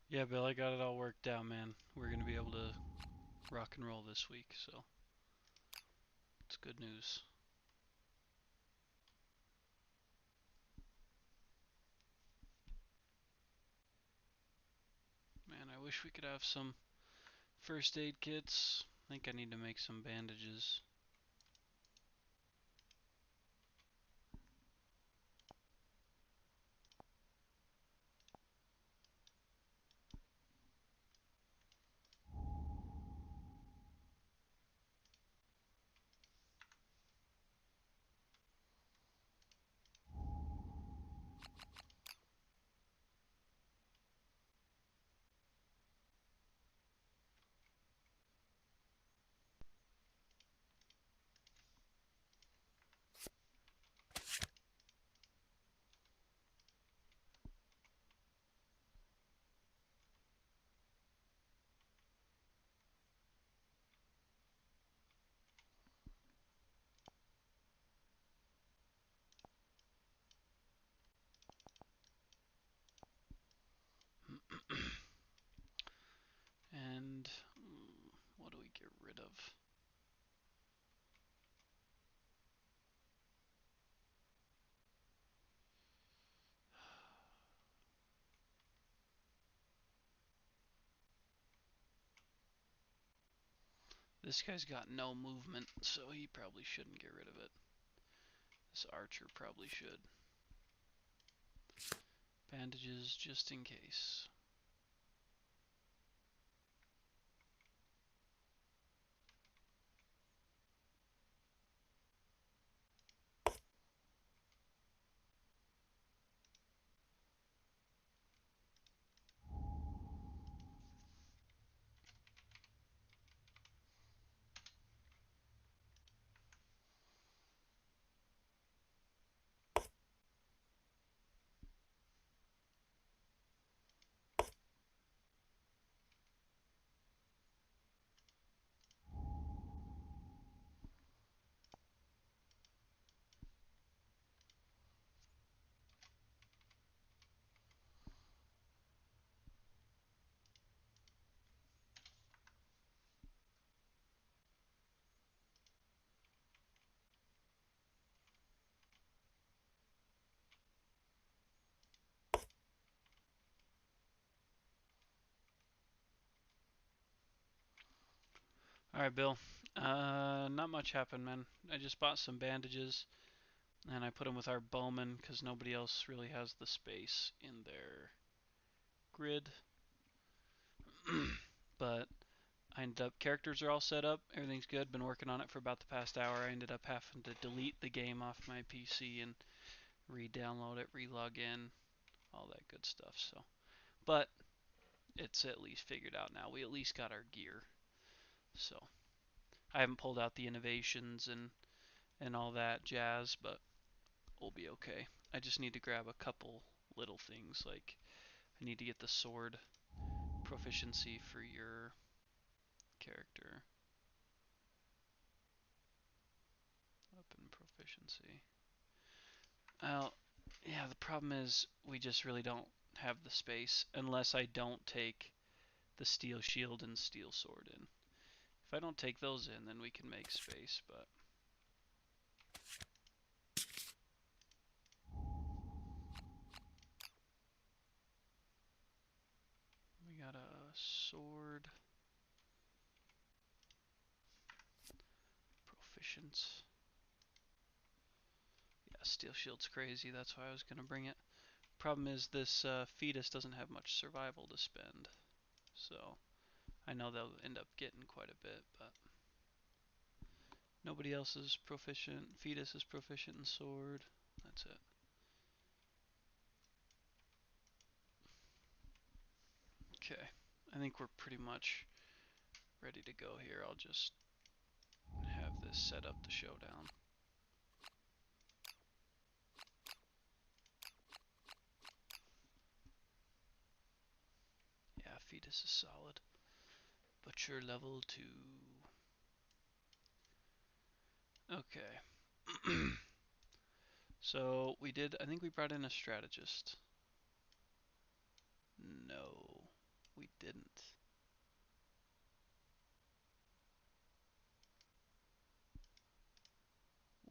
Yeah, Bill, I got it all worked out, man. We're gonna be able to rock and roll this week, so it's good news. Man, I wish we could have some first aid kits. I think I need to make some bandages. And what do we get rid of? This guy's got no movement, so he probably shouldn't get rid of it. This archer probably should. Bandages just in case. Alright, Bill. Not much happened, man. I just bought some bandages and I put them with our bowman because nobody else really has the space in their grid. But I ended up, characters are all set up, everything's good. Been working on it for about the past hour. I ended up having to delete the game off my PC and re-download it, re-log in, all that good stuff. So, but it's at least figured out now. We at least got our gear. So I haven't pulled out the innovations and all that jazz, but we'll be okay. I just need to grab a couple little things like I need to get the sword proficiency for your character. Weapon proficiency. Well, yeah, the problem is we just really don't have the space unless I don't take the steel shield and steel sword in. If I don't take those in, then we can make space, but we got a sword proficient. Yeah, steel shield's crazy. That's why I was gonna bring it. Problem is this fetus doesn't have much survival to spend, so I know they'll end up getting quite a bit, but nobody else is proficient. Fetus is proficient in sword. That's it. Okay, I think we're pretty much ready to go here. I'll just have this set up the showdown. Yeah, fetus is solid. Butcher level 2. Okay. So we did, I think we brought in a strategist. No. We didn't.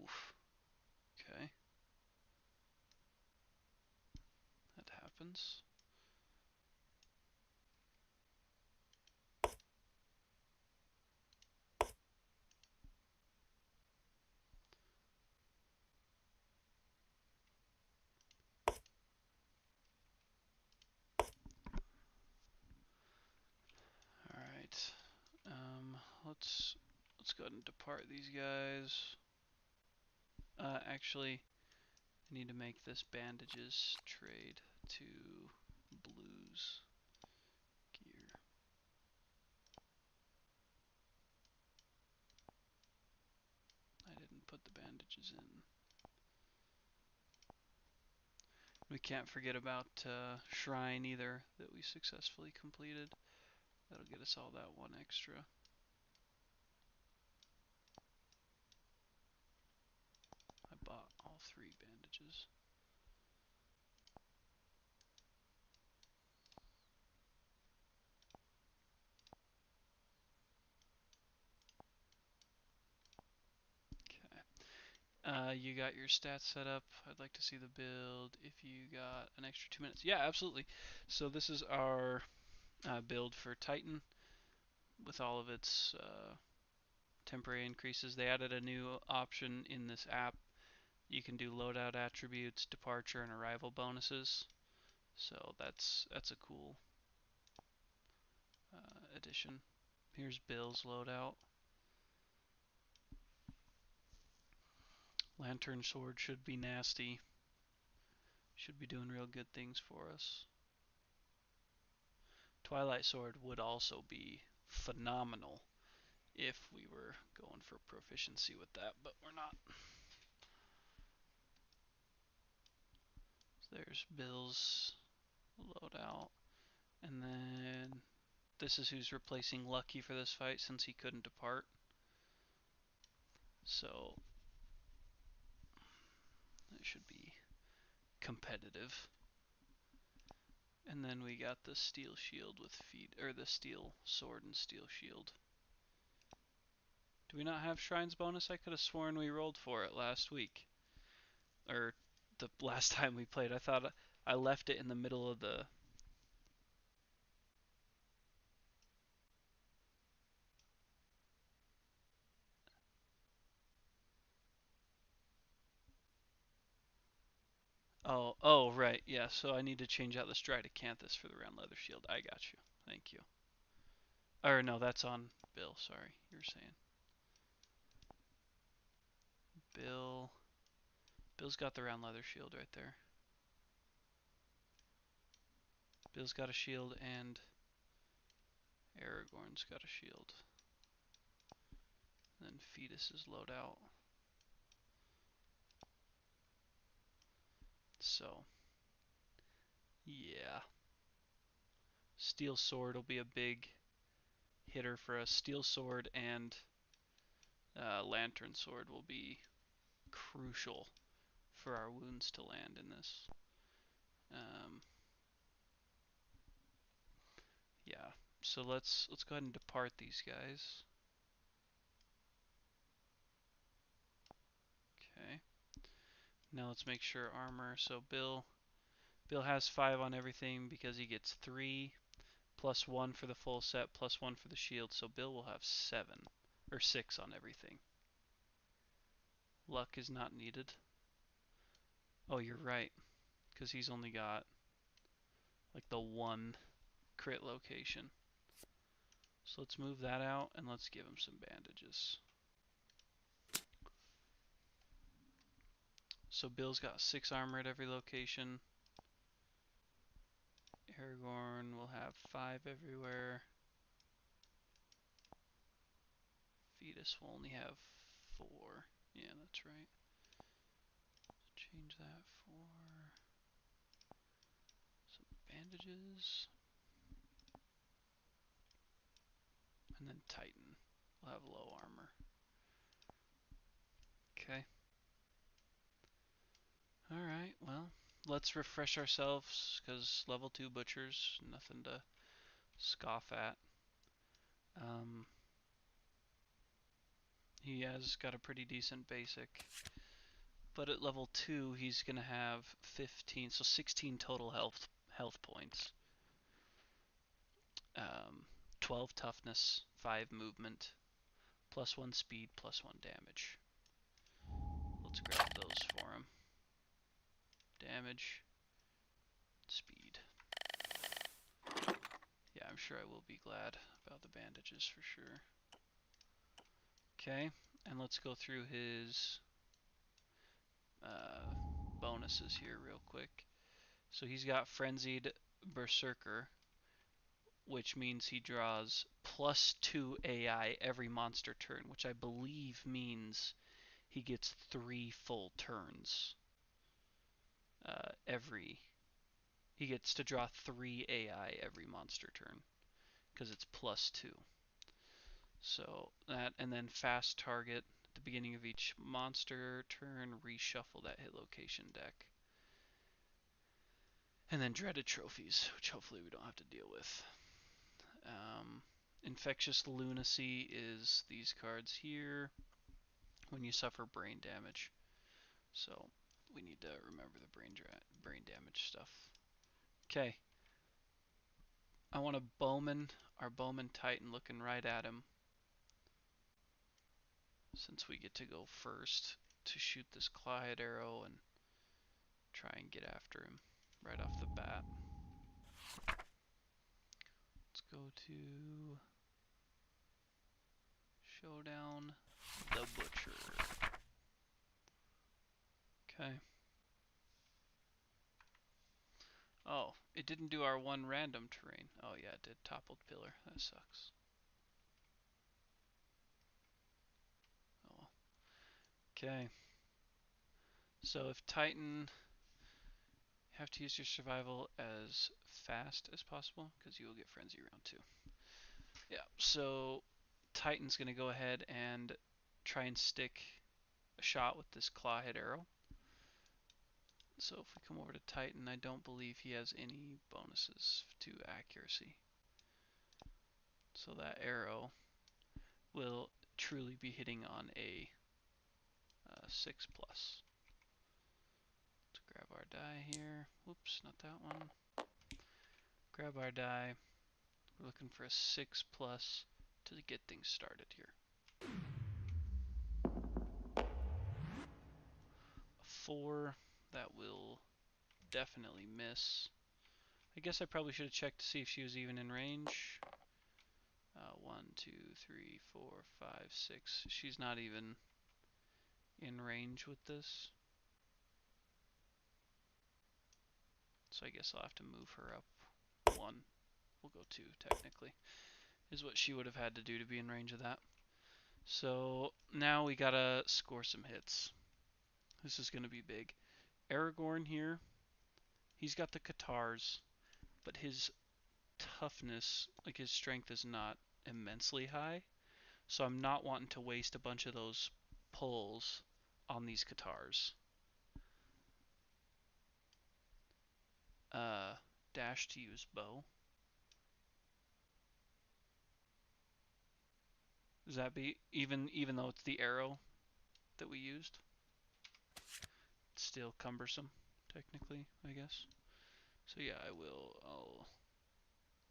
Oof. Okay. That happens. All right. Let's go ahead and depart these guys. Actually, I need to make this bandages trade to blues gear. I didn't put the bandages in. We can't forget about Shrine either that we successfully completed. That'll get us all that one extra. I bought all 3 bandages. Okay. You got your stats set up. I'd like to see the build if you got an extra 2 minutes. Yeah, absolutely. So this is our build for Titan with all of its temporary increases. They added a new option in this app. You can do loadout attributes, departure, and arrival bonuses. So that's a cool addition. Here's Bill's loadout. Lantern Sword should be nasty. Should be doing real good things for us. Twilight Sword would also be phenomenal if we were going for proficiency with that, but we're not. So there's Bill's loadout. And then this is who's replacing Lucky for this fight since he couldn't depart. So it should be competitive. And then we got the steel shield with feet, or the steel sword and steel shield. Do we not have Shrine's bonus? I could have sworn we rolled for it last week. Or the last time we played. I thought I left it in the middle of the... Oh, right. Yeah, so I need to change out the Stratocanthus for the round leather shield. I got you. Thank you. Or no, that's on Bill. Sorry, you were saying. Bill's got the round leather shield right there. Bill's got a shield and Aragorn's got a shield. And then Fetus's loadout. So, yeah. Steel sword will be a big hitter for us. Steel sword and lantern sword will be crucial for our wounds to land in this. Um, yeah. So let's go ahead and depart these guys. Okay. Now let's make sure armor. So Bill has 5 on everything because he gets 3 plus 1 for the full set plus 1 for the shield. So Bill will have 7 or 6 on everything. Luck is not needed. Oh, you're right, because he's only got like the 1 crit location. So let's move that out and let's give him some bandages. So Bill's got 6 armor at every location. Aragorn will have 5 everywhere. Fetus will only have 4. Yeah, that's right. Change that for some bandages. And then Titan will have low armor. Okay. Alright, well, let's refresh ourselves, because level 2 butchers, nothing to scoff at. He has got a pretty decent basic, but at level 2 he's gonna have 15, so 16 total health points. 12 toughness, 5 movement, +1 speed, +1 damage. Let's grab those for him. Damage, speed. Yeah, I'm sure I will be glad about the bandages for sure. Okay, and let's go through his bonuses here real quick. So he's got Frenzied Berserker, which means he draws +2 AI every monster turn, which I believe means he gets 3 full turns. He gets to draw 3 AI every monster turn, because it's +2. So that, and then fast target at the beginning of each monster turn, reshuffle that hit location deck. And then dreaded trophies, which hopefully we don't have to deal with. Infectious Lunacy is these cards here when you suffer brain damage. So we need to remember the brain damage stuff. Okay. I want a Bowman, our Bowman Titan, looking right at him, since we get to go first to shoot this Clawhead arrow and try and get after him right off the bat. Let's go to Showdown the Butcher. Okay. Oh, it didn't do our one random terrain. Oh yeah, it did. Toppled Pillar. That sucks. Oh well. Okay. So if Titan, you have to use your survival as fast as possible, because you will get Frenzy round 2. Yeah, so Titan's going to go ahead and try and stick a shot with this Clawhead arrow. So if we come over to Titan, I don't believe he has any bonuses to accuracy. So that arrow will truly be hitting on a 6+. Let's grab our die here. Whoops, not that one. Grab our die. We're looking for a 6+ to get things started here. A 4, that will definitely miss. I guess I probably should have checked to see if she was even in range. 1, 2, 3, 4, 5, 6. She's not even in range with this. So I guess I'll have to move her up 1. We'll go 2 technically, is what she would have had to do to be in range of that. So now we gotta score some hits. This is gonna be big. Aragorn here, he's got the Katars, but his toughness, like his strength, is not immensely high. So I'm not wanting to waste a bunch of those pulls on these Katars. Dash to use bow. Does that be even though it's the arrow that we used? It's still cumbersome, technically, I guess. So yeah, I'll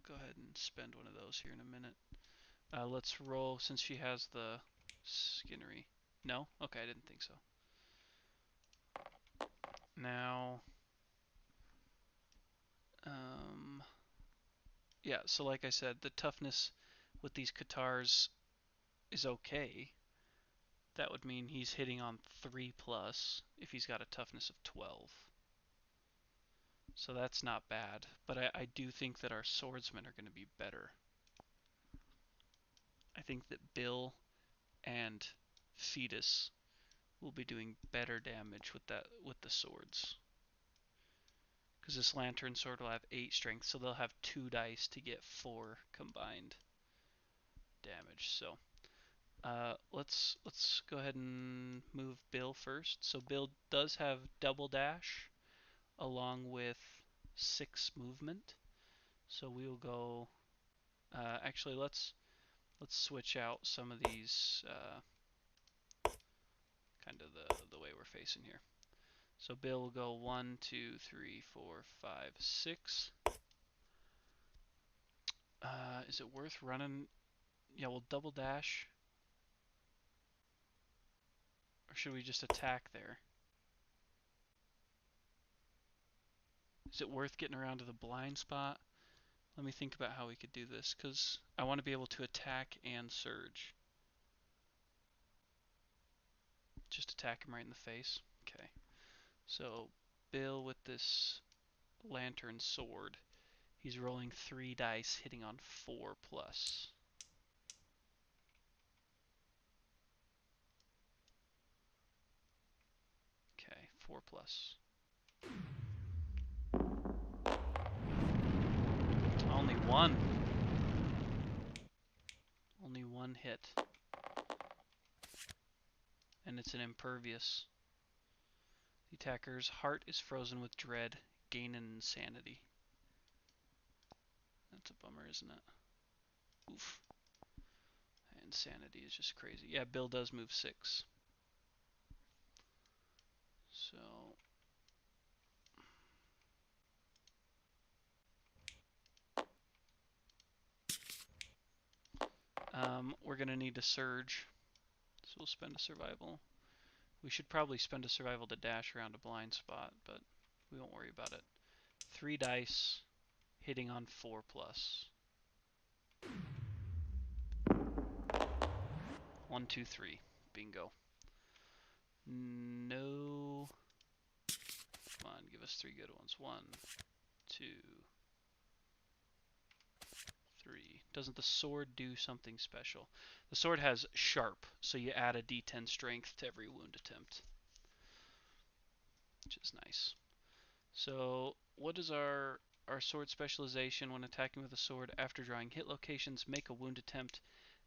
go ahead and spend one of those here in a minute. Let's roll, since she has the Skinnery. No? Okay, I didn't think so. Now, yeah, so like I said, the toughness with these Katars is okay. That would mean he's hitting on 3+ if he's got a toughness of 12. So that's not bad, but I do think that our swordsmen are going to be better. I think that Bill and Fetus will be doing better damage with the swords. Because this lantern sword will have 8 strength, so they'll have 2 dice to get 4 combined damage. So let's go ahead and move Bill first. So Bill does have double dash along with 6 movement. So we will go Actually, let's switch out some of these kind of the way we're facing here. So Bill will go 1, 2, 3, 4, 5, 6. Is it worth running? Yeah, we'll double dash. Or should we just attack there? Is it worth getting around to the blind spot? Let me think about how we could do this, because I want to be able to attack and surge. Just attack him right in the face. Okay. So Bill with this lantern sword, he's rolling 3 dice, hitting on 4 plus. Okay, 4 plus. Only one. Only one hit. And it's an impervious. The attacker's heart is frozen with dread, gain an insanity. That's a bummer, isn't it? Oof. Insanity is just crazy. Yeah, Bill does move 6. So we're going to need to surge. So we'll spend a survival. We should probably spend a survival to dash around a blind spot, but we won't worry about it. 3 dice, hitting on 4 plus. 1, 2, 3. Bingo. No. Come on, give us 3 good ones. 1, 2, 3. Doesn't the sword do something special? The sword has sharp, so you add a d10 strength to every wound attempt, which is nice. So what is our sword specialization? When attacking with a sword, after drawing hit locations, make a wound attempt,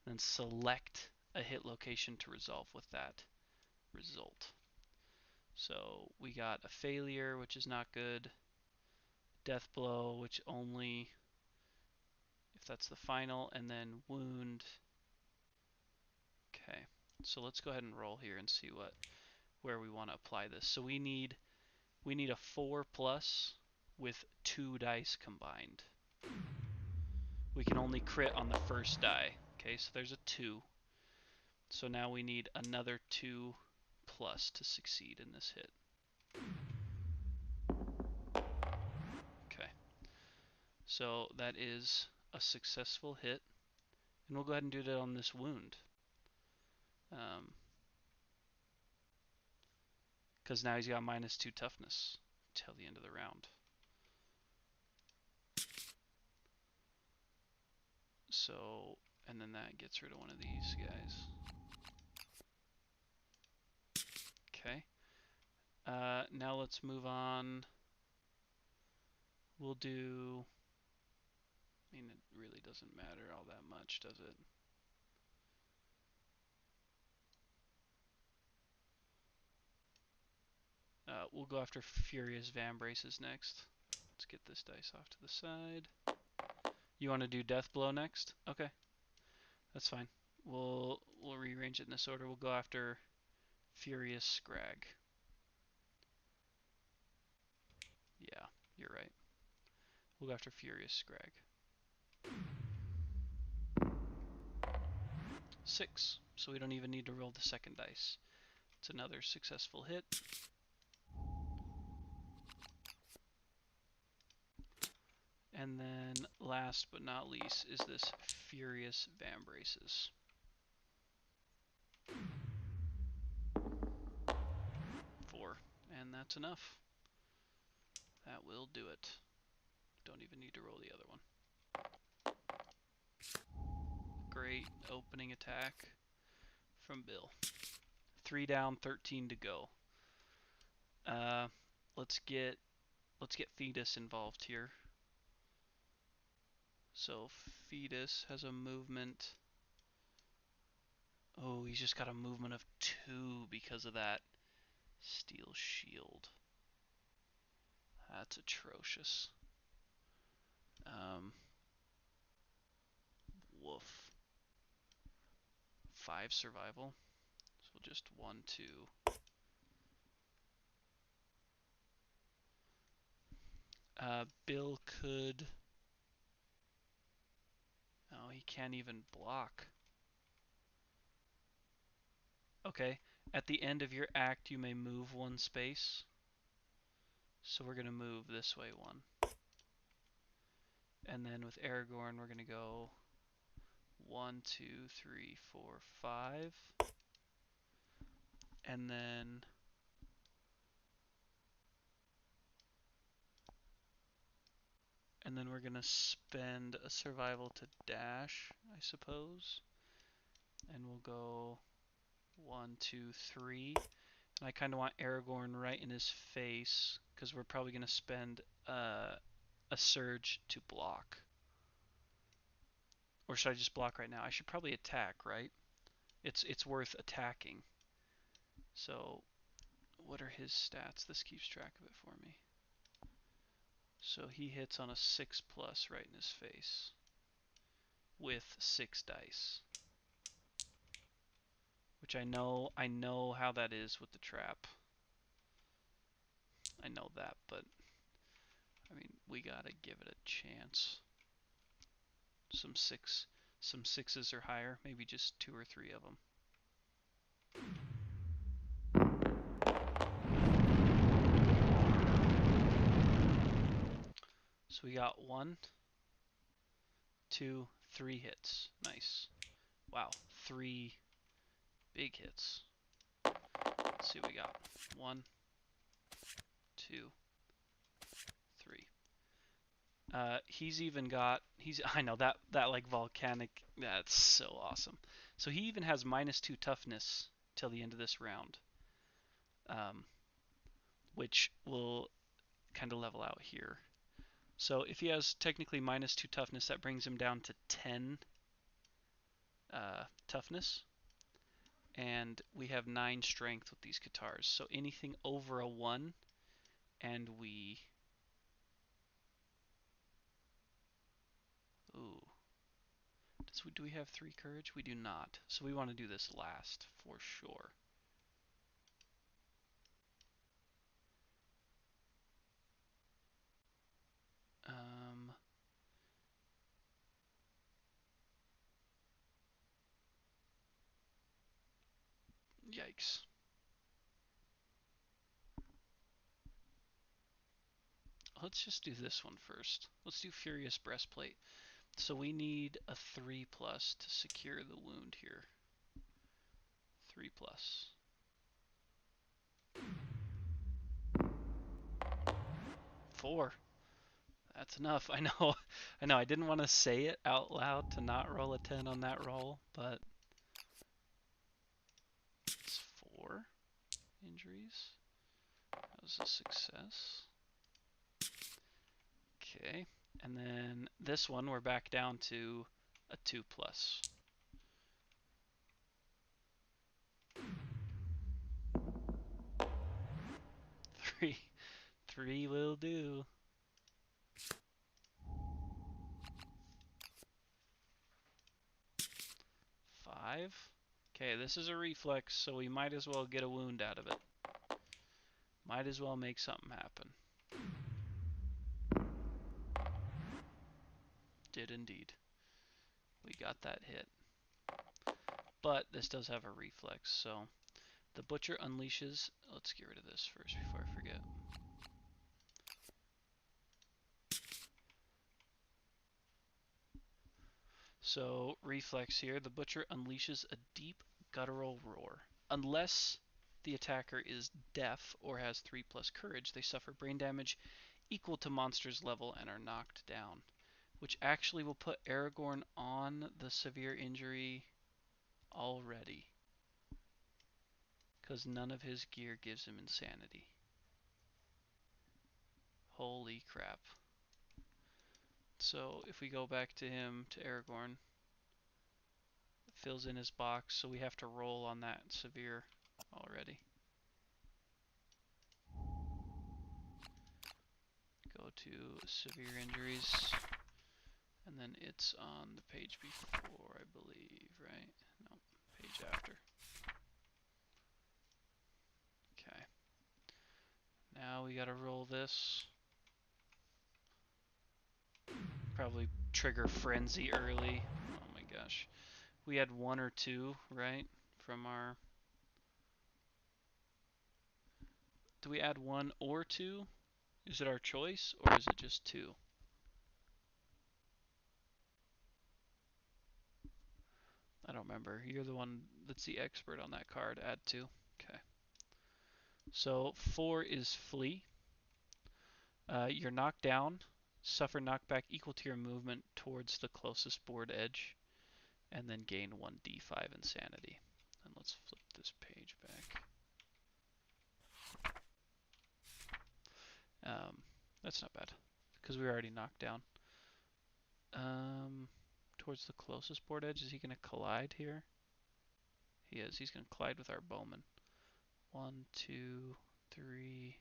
then select a hit location to resolve with that result. So we got a failure, which is not good. Death blow, which only if that's the final, and then wound. Okay, so let's go ahead and roll here and see where we want to apply this. So we need a 4 plus with 2 dice combined. We can only crit on the first die. Okay, so there's a 2. So now we need another 2 plus to succeed in this hit. Okay, so that is a successful hit. And we'll go ahead and do that on this wound. Because now he's got -2 toughness till the end of the round. So, and then that gets rid of one of these guys. Okay. Now let's move on. We'll do... I mean, it really doesn't matter all that much, does it? We'll go after Furious Vambraces next. Let's get this dice off to the side. You want to do Death Blow next? Okay, that's fine. We'll rearrange it in this order. We'll go after Furious Scrag. Yeah, you're right. We'll go after Furious Scrag. 6, so we don't even need to roll the second dice. It's another successful hit. And then last but not least is this Furious Vambraces. 4, and that's enough. That will do it. Don't even need to roll the other one. Great opening attack from Bill. 3 down, 13 to go. Let's get Fetus involved here. So Fetus has a movement. Oh, he's just got a movement of 2 because of that steel shield. That's atrocious. Woof. 5 survival. So just 1, 2. Bill could... Oh, he can't even block. Okay, at the end of your act you may move 1 space. So we're going to move this way 1. And then with Aragorn we're going to go 1, 2, 3, 4, 5. And then... we're going to spend a survival to dash, I suppose. And we'll go 1, 2, 3. And I kind of want Aragorn right in his face, because we're probably going to spend a surge to block. Or should I just block right now? I should probably attack, right? It's worth attacking. So, what are his stats? This keeps track of it for me. So he hits on a 6+ right in his face. With 6 dice. Which I know how that is with the trap. I know that, but I mean, we gotta give it a chance. Some 6s or higher, maybe just 2 or 3 of them. So we got 1, 2, 3 hits. Nice. Wow, 3 big hits. Let's see what we got. 1, 2, 3. He's even got, I know, that like volcanic, that's so awesome. So he even has -2 toughness till the end of this round. Which will kind of level out here. So if he has technically -2 toughness, that brings him down to 10 toughness. And we have 9 strength with these Cathars. So anything over a 1, and we... Ooh. Do we have 3 courage? We do not. So we want to do this last, for sure. Yikes. Let's just do this one first. Let's do Furious Breastplate. So we need a 3+ to secure the wound here. 3+. 4. That's enough. I know. I didn't want to say it out loud to not roll a 10 on that roll, but it's 4 injuries. That was a success. Okay. And then this one, we're back down to a 2+. 3. 3 will do. 5. Okay, this is a reflex, so we might as well get a wound out of it. Might as well make something happen. Did indeed. We got that hit. But this does have a reflex, so the Butcher unleashes... Let's get rid of this first before I forget. So, reflex here. The Butcher unleashes a deep guttural roar. Unless the attacker is deaf or has 3+ courage, they suffer brain damage equal to monster's level and are knocked down. Which actually will put Aragorn on the severe injury already. Because none of his gear gives him insanity. Holy crap. So if we go back to him, to Aragorn, it fills in his box, so we have to roll on that severe already. Go to severe injuries, And then it's on the page before, I believe, right? No, page after. Okay. Now we gotta roll this. Probably trigger Frenzy early. Oh my gosh. We had 1 or 2, right? From our... Do we add 1 or 2? Is it our choice, or is it just 2? I don't remember. You're the one that's the expert on that card. Add 2. Okay. So 4 is Flee. You're knocked down. Suffer knockback equal to your movement towards the closest board edge. And then gain 1d5 insanity. And let's flip this page back. That's not bad, because we were already knocked down. Towards the closest board edge, is he going to collide here? He is. He's going to collide with our bowman. 1, 2, 3.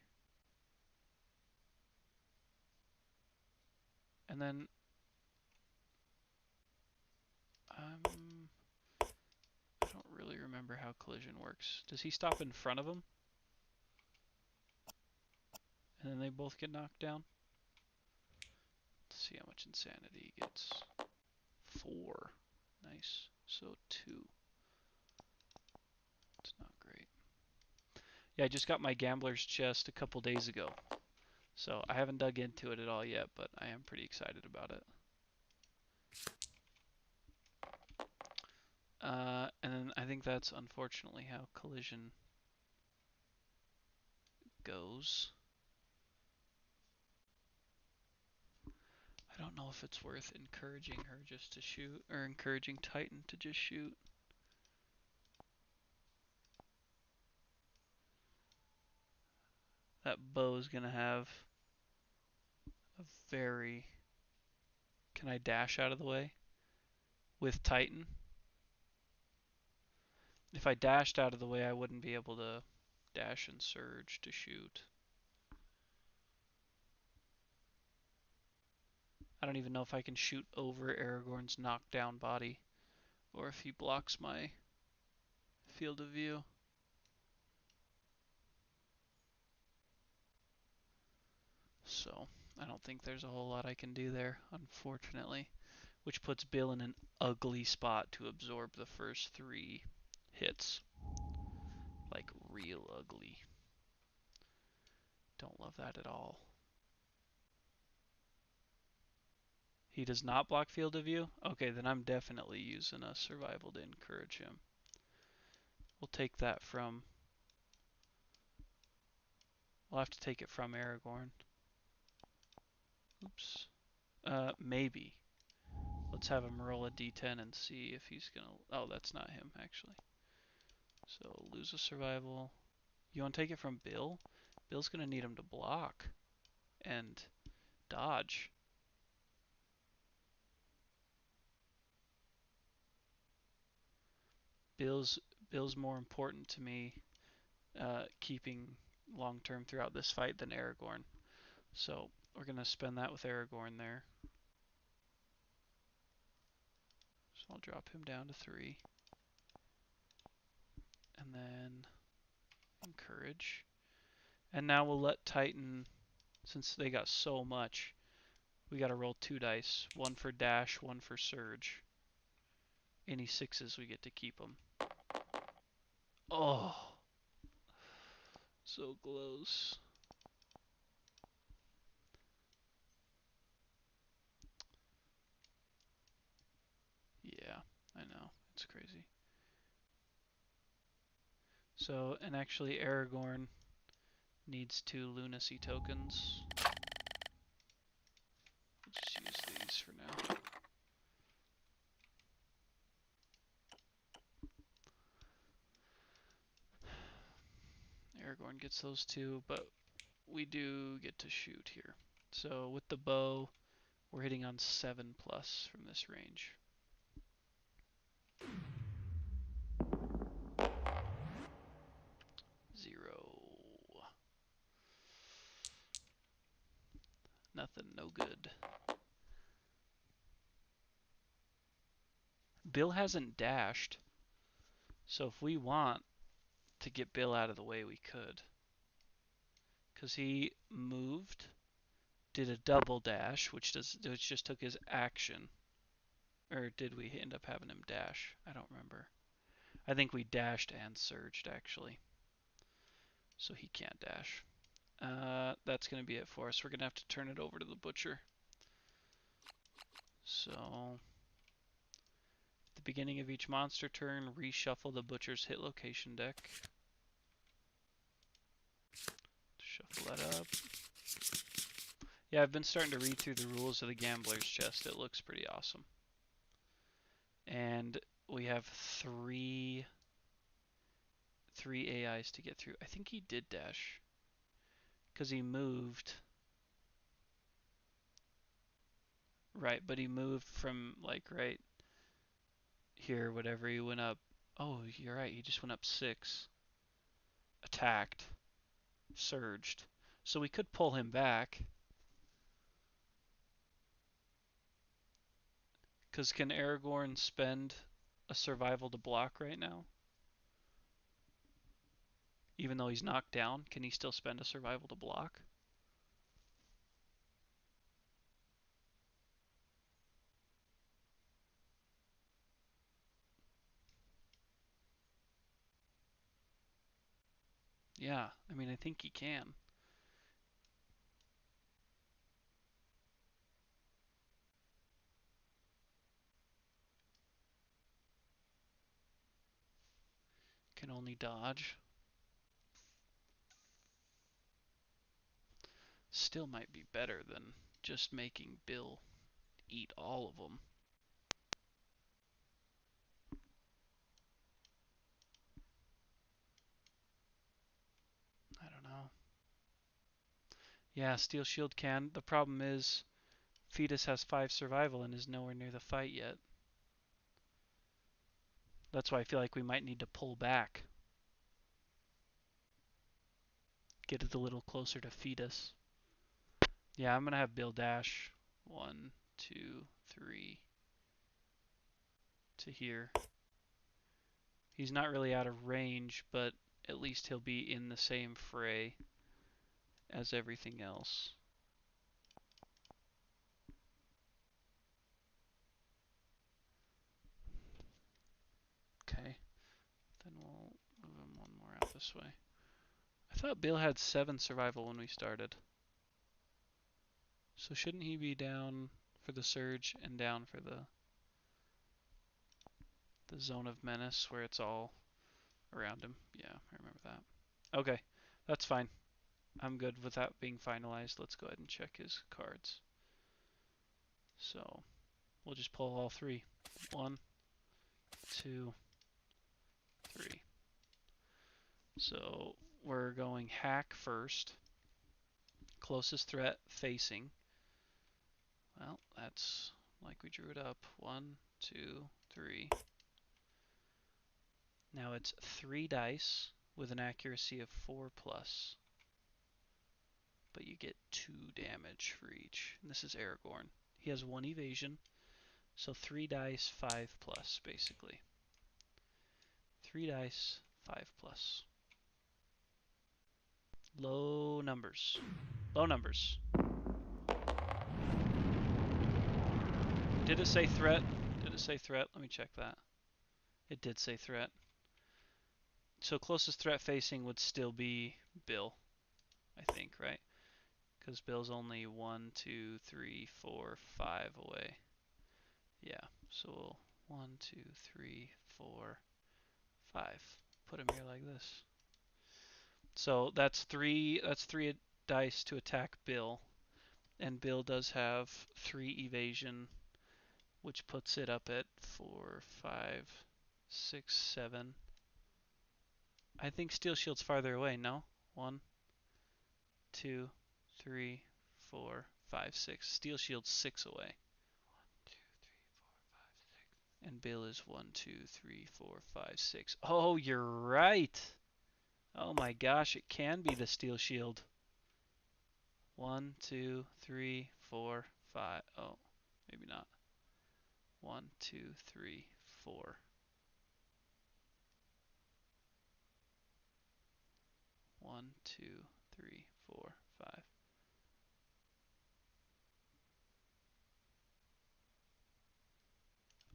And then I don't really remember how collision works. Does he stop in front of him? And then they both get knocked down? Let's see how much insanity he gets. 4. Nice. So 2. It's not great. Yeah, I just got my Gambler's Chest a couple days ago. So I haven't dug into it at all yet, but I am pretty excited about it. And then I think that's unfortunately how collision goes. I don't know if it's worth encouraging her just to shoot, or encouraging Titan to just shoot. That bow is gonna have a very... Can I dash out of the way with Titan? If I dashed out of the way, I wouldn't be able to dash and surge to shoot. I don't even know if I can shoot over Aragorn's knockdown body, or if he blocks my field of view. So I don't think there's a whole lot I can do there, unfortunately. Which puts Bill in an ugly spot to absorb the first 3 hits. Like, real ugly. Don't love that at all. He does not block field of view? Okay, then I'm definitely using a survival to encourage him. We'll take that from... We'll have to take it from Aragorn. Oops. Maybe. Let's have him roll a d10 and see if he's gonna... Oh, that's not him, actually. So, lose a survival. You want to take it from Bill? Bill's gonna need him to block and dodge. Bill's more important to me keeping long term throughout this fight than Aragorn. So we're gonna spend that with Aragorn there. So I'll drop him down to 3. And then encourage. And now we'll let Titan, since they got so much, we gotta roll 2 dice. 1 for dash, 1 for surge. Any 6s, we get to keep them. Oh, so close. Yeah, I know. It's crazy. So, and actually Aragorn needs 2 lunacy tokens. We'll just use these for now. Aragorn gets those 2, but we do get to shoot here. So with the bow, we're hitting on 7+ from this range. Zero. Nothing, no good. Bill hasn't dashed. So if we want to get Bill out of the way, we could. Because he moved, did a double dash, which just took his action. Or did we end up having him dash? I don't remember. I think we dashed and surged, actually. So he can't dash. That's going to be it for us. We're going to have to turn it over to the butcher. So, at the beginning of each monster turn, reshuffle the butcher's hit location deck. Shuffle that up. Yeah, I've been starting to read through the rules of the Gambler's Chest. It looks pretty awesome. And we have three AIs to get through. I think he did dash because he moved. Right, but he moved from like right here, whatever. He went up. Oh, you're right. He just went up 6. Attacked. Surged. So we could pull him back. Because can Aragorn spend a survival to block right now? Even though he's knocked down, can he still spend a survival to block? Yeah, I mean, I think he can. Can only dodge. Still might be better than just making Bill eat all of them. I don't know. Yeah, Steel Shield can. The problem is Fetus has 5 survival and is nowhere near the fight yet. That's why I feel like we might need to pull back. Get it a little closer to Fetus. Yeah, I'm going to have Bill dash 1, 2, 3 to here. He's not really out of range, but at least he'll be in the same fray as everything else. Okay, then we'll move him one more out this way. I thought Bill had 7 survival when we started. So shouldn't he be down for the surge and down for the zone of menace where it's all around him? Yeah, I remember that. Okay, that's fine. I'm good with that being finalized. Let's go ahead and check his cards. So we'll just pull all 3. 1, 2, 3. So we're going hack first. Closest threat facing. Well, that's like we drew it up. 1, 2, 3. Now it's 3 dice with an accuracy of 4+. But you get 2 damage for each. And this is Aragorn. He has 1 evasion, so 3 dice, 5+, basically. 3 dice, 5+. Low numbers. Low numbers. Did it say threat? Did it say threat? Let me check that. It did say threat. So closest threat facing would still be Bill, I think, right? Because Bill's only 1, 2, 3, 4, 5 away. Yeah, so 1, 2, 3, 4, 5. Put him here like this. So that's three dice to attack Bill. And Bill does have 3 evasion, which puts it up at 4, 5, 6, 7. I think Steel Shield's farther away, no? 1, 2, 3, 4, 5, 6. Steel Shield's 6 away. 1, 2, 3, 4, 5, 6. And Bill is 1, 2, 3, 4, 5, 6. Oh, you're right. Oh my gosh, it can be the Steel Shield. 1, 2, 3, 4, 5. Oh, maybe not. 1, 2, 3, 4. 1, 2, 3, 4, 5.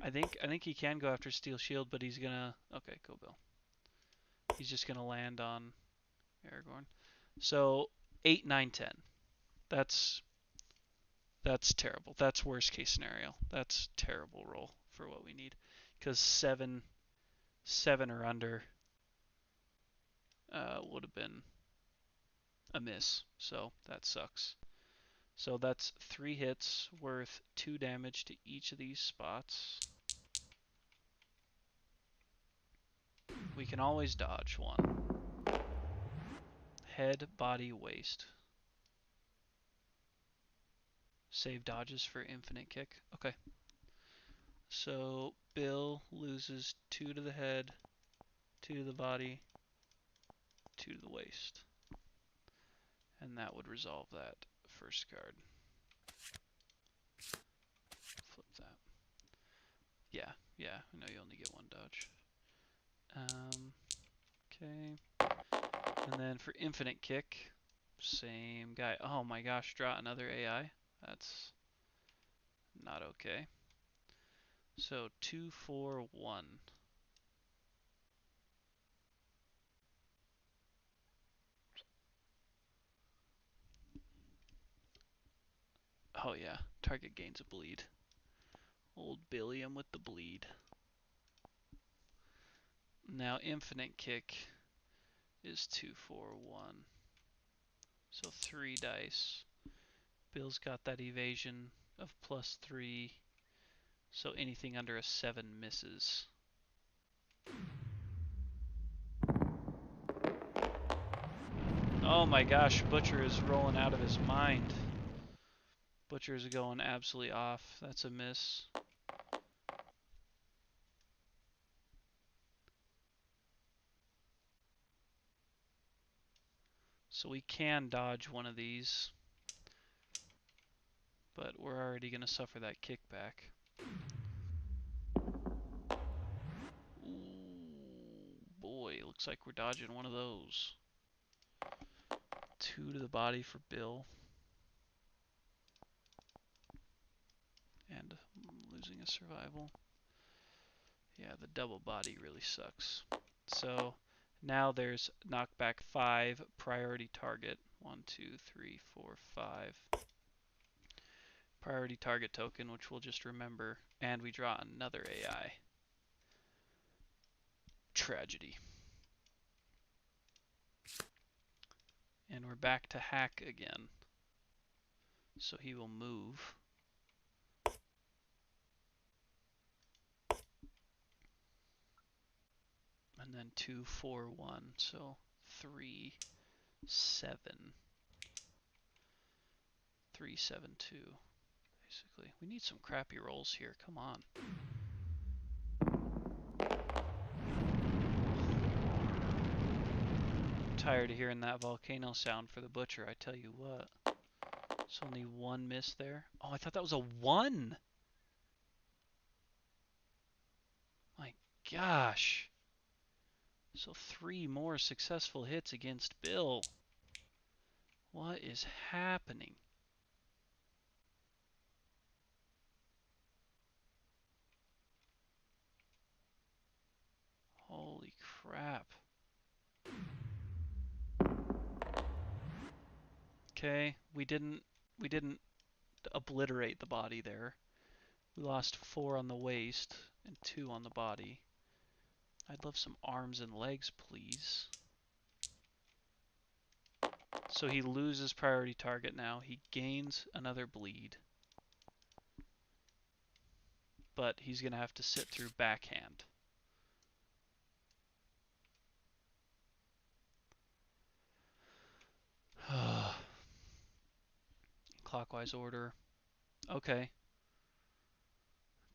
I think he can go after Steel Shield, but he's gonna. Okay, go Bill. He's just gonna land on Aragorn. So 8, 9, 10. That's terrible. That's worst case scenario. That's terrible roll for what we need, because 7 or under would have been a miss. So that sucks. So that's 3 hits worth 2 damage to each of these spots. We can always dodge 1. Head, body, waist. Save dodges for infinite kick. Okay. So Bill loses 2 to the head, 2 to the body, 2 to the waist. And that would resolve that first card. Flip that. Yeah, I know you only get 1 dodge. Okay. And then for infinite kick, same guy. Oh my gosh, draw another AI. That's not okay. So 2, 4, 1. Oh yeah, target gains a bleed. Old Billiam with the bleed. Now infinite kick is 2, 4, 1. So 3 dice. Bill's got that evasion of +3. So anything under a 7 misses. Oh my gosh, Butcher is rolling out of his mind. Butcher is going absolutely off. That's a miss. So we can dodge one of these, but we're already going to suffer that kickback. Ooh, boy, looks like we're dodging one of those. 2 to the body for Bill. And losing a survival. Yeah, the double body really sucks. So now there's knockback 5, priority target. 1, 2, 3, 4, 5. Priority target token, which we'll just remember. And we draw another AI. Tragedy. And we're back to hack again. So he will move. And then 2, 4, 1. So 3, 7. 3, 7, 2. Basically. We need some crappy rolls here. Come on. I'm tired of hearing that volcano sound for the Butcher, I tell you what. It's only 1 miss there. Oh, I thought that was a 1! My gosh. So 3 more successful hits against Bill. What is happening? Holy crap. Okay, we didn't obliterate the body there. We lost 4 on the waist and 2 on the body. I'd love some arms and legs, please. So he loses priority target now. He gains another bleed. But he's going to have to sit through backhand. Clockwise order. Okay.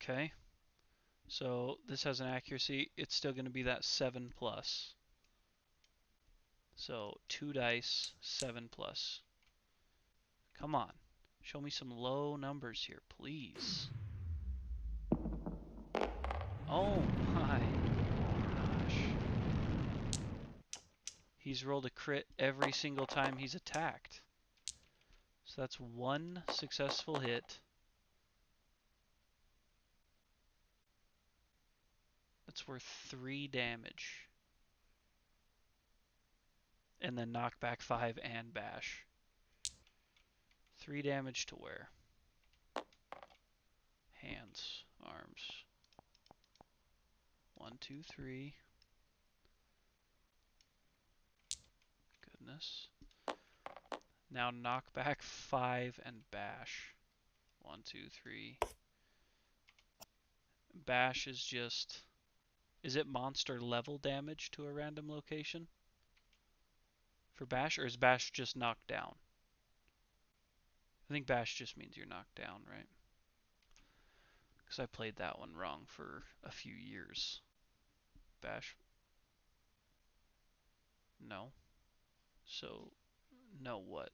Okay. So this has an accuracy. It's still going to be that 7 plus. So 2 dice, 7 plus. Come on. Show me some low numbers here, please. Oh my gosh. He's rolled a crit every single time he's attacked. So that's one successful hit. That's worth 3 damage. And then knockback 5 and bash. 3 damage to where? Hands, arms. 1, 2, 3. Goodness. Now knockback 5 and bash. 1, 2, 3. Bash is just... Is it monster level damage to a random location? For bash, or is bash just knocked down? I think bash just means you're knocked down, right? Because I played that one wrong for a few years. Bash. No. So, no what?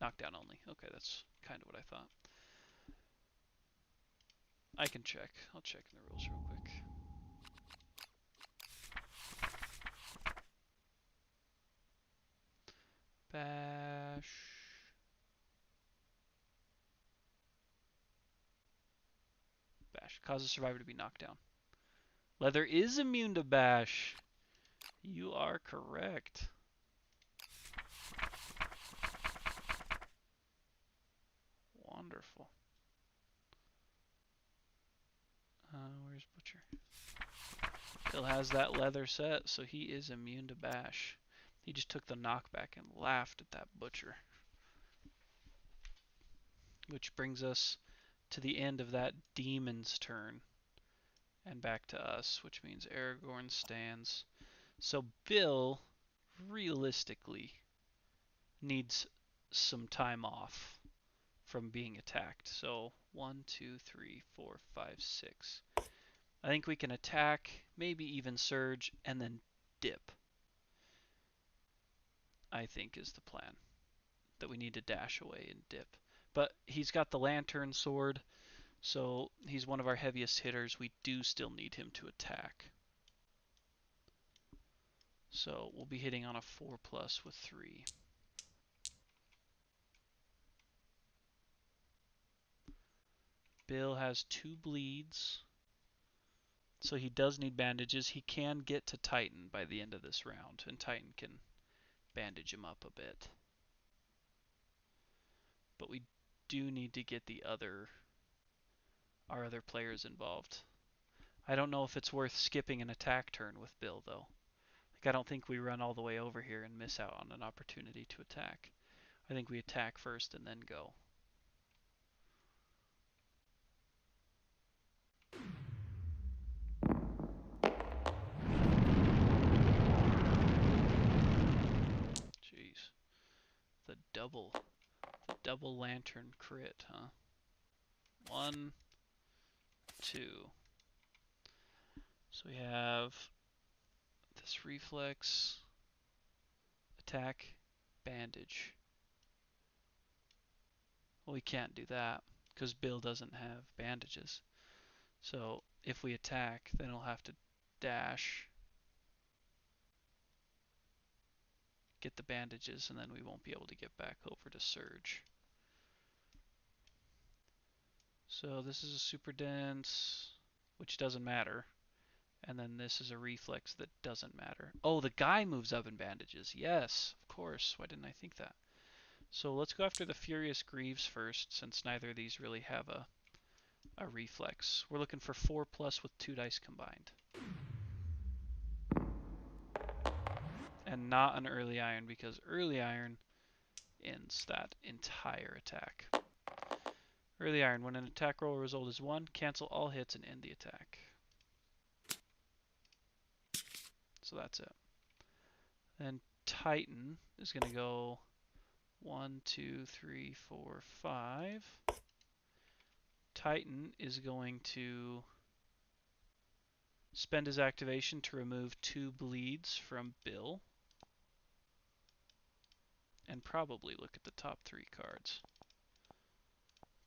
Knockdown only. Okay, that's kind of what I thought. I can check. I'll check in the rules real quick. Bash. Bash. Causes survivor to be knocked down. Leather is immune to bash. You are correct. Wonderful. Where's Butcher? Bill has that leather set, so he is immune to bash. He just took the knockback and laughed at that Butcher. Which brings us to the end of that demon's turn. And back to us, which means Aragorn stands. So Bill, realistically, needs some time off from being attacked. So 1, 2, 3, 4, 5, 6. I think we can attack, maybe even surge, and then dip. I think is the plan. That we need to dash away and dip. But he's got the lantern sword, so he's one of our heaviest hitters. We do still need him to attack. So we'll be hitting on a 4+ with 3. Bill has 2 bleeds, so he does need bandages. He can get to Titan by the end of this round, and Titan can bandage him up a bit. But we do need to get our other players involved. I don't know if it's worth skipping an attack turn with Bill, though. Like, I don't think we run all the way over here and miss out on an opportunity to attack. I think we attack first and then go. Jeez. The double lantern crit, huh? 1, 2. So we have this reflex, attack, bandage. Well, we can't do that because Bill doesn't have bandages. So if we attack, then he'll have to dash, get the bandages, and then we won't be able to get back over to surge. So this is a super dense, which doesn't matter. And then this is a reflex that doesn't matter. Oh, the guy moves up in bandages. Yes, of course. Why didn't I think that? So let's go after the Furious Greaves first, since neither of these really have a reflex. We're looking for 4+ with 2 dice combined. And not an early iron, because early iron ends that entire attack. Early iron, when an attack roll result is 1, cancel all hits and end the attack. So that's it. Then Titan is going to go 1, 2, 3, 4, 5. Titan is going to spend his activation to remove 2 bleeds from Bill. And probably look at the top 3 cards.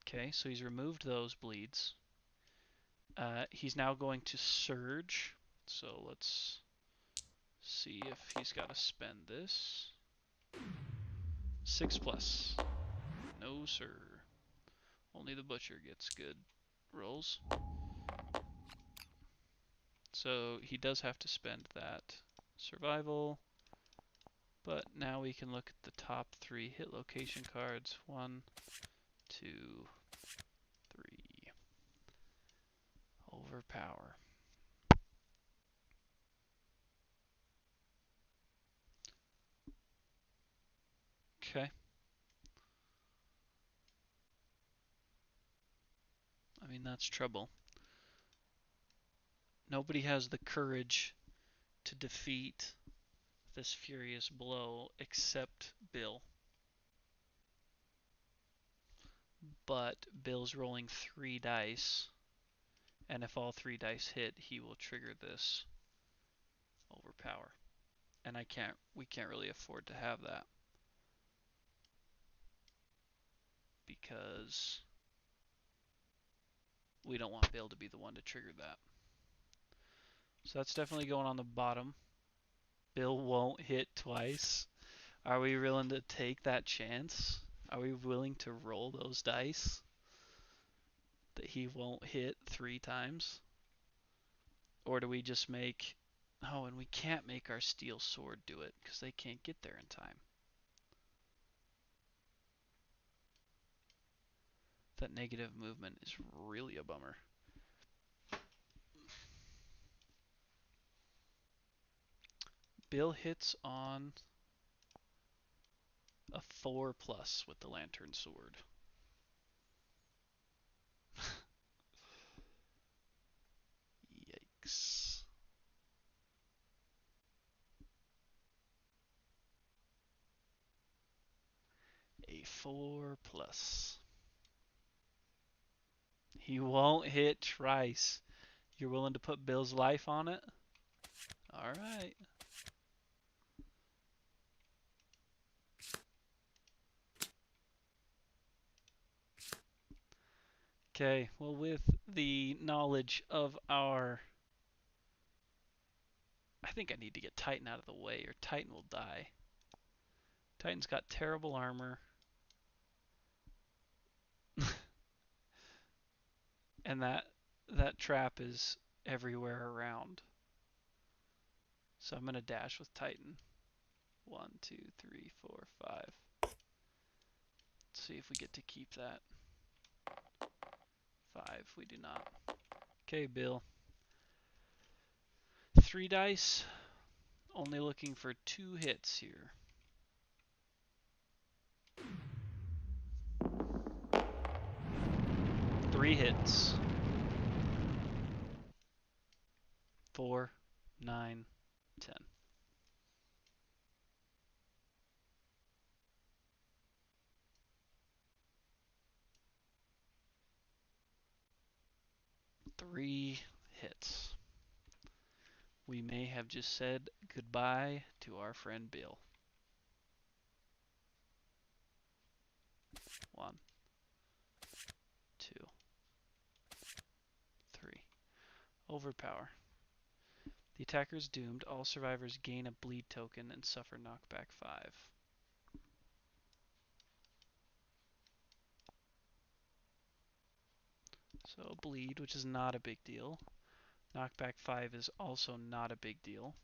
Okay, so he's removed those bleeds. He's now going to surge. So let's see if he's got to spend this. 6+. No, sir. Only the butcher gets good rolls. So he does have to spend that survival. But now we can look at the top 3 hit location cards. 1, 2, 3. Overpower. Okay. I mean, that's trouble. Nobody has the courage to defeat this furious blow except Bill. But Bill's rolling 3 dice, and if all 3 dice hit, he will trigger this overpower. And we can't really afford to have that, because we don't want Bill to be the one to trigger that. So that's definitely going on the bottom. Bill won't hit twice. Are we willing to take that chance? Are we willing to roll those dice that he won't hit 3 times? Or do we just make... Oh, and we can't make our steel sword do it because they can't get there in time. That negative movement is really a bummer. Bill hits on a 4+ with the lantern sword. Yikes. A 4+. He won't hit twice. You're willing to put Bill's life on it? Alright. Okay, well, with the knowledge of our... I think I need to get Titan out of the way, or Titan will die. Titan's got terrible armor. And that trap is everywhere around. So I'm going to dash with Titan. 1, 2, 3, 4, 5. Let's see if we get to keep that. 5, we do not. Okay, Bill. 3 dice. Only looking for 2 hits here. 3 hits. 4, 9, 10. Three hits. We may have just said goodbye to our friend Bill. 1, 2, 3. Overpower. The attacker is doomed. All survivors gain a bleed token and suffer knockback 5. So bleed, which is not a big deal. Knockback 5 is also not a big deal.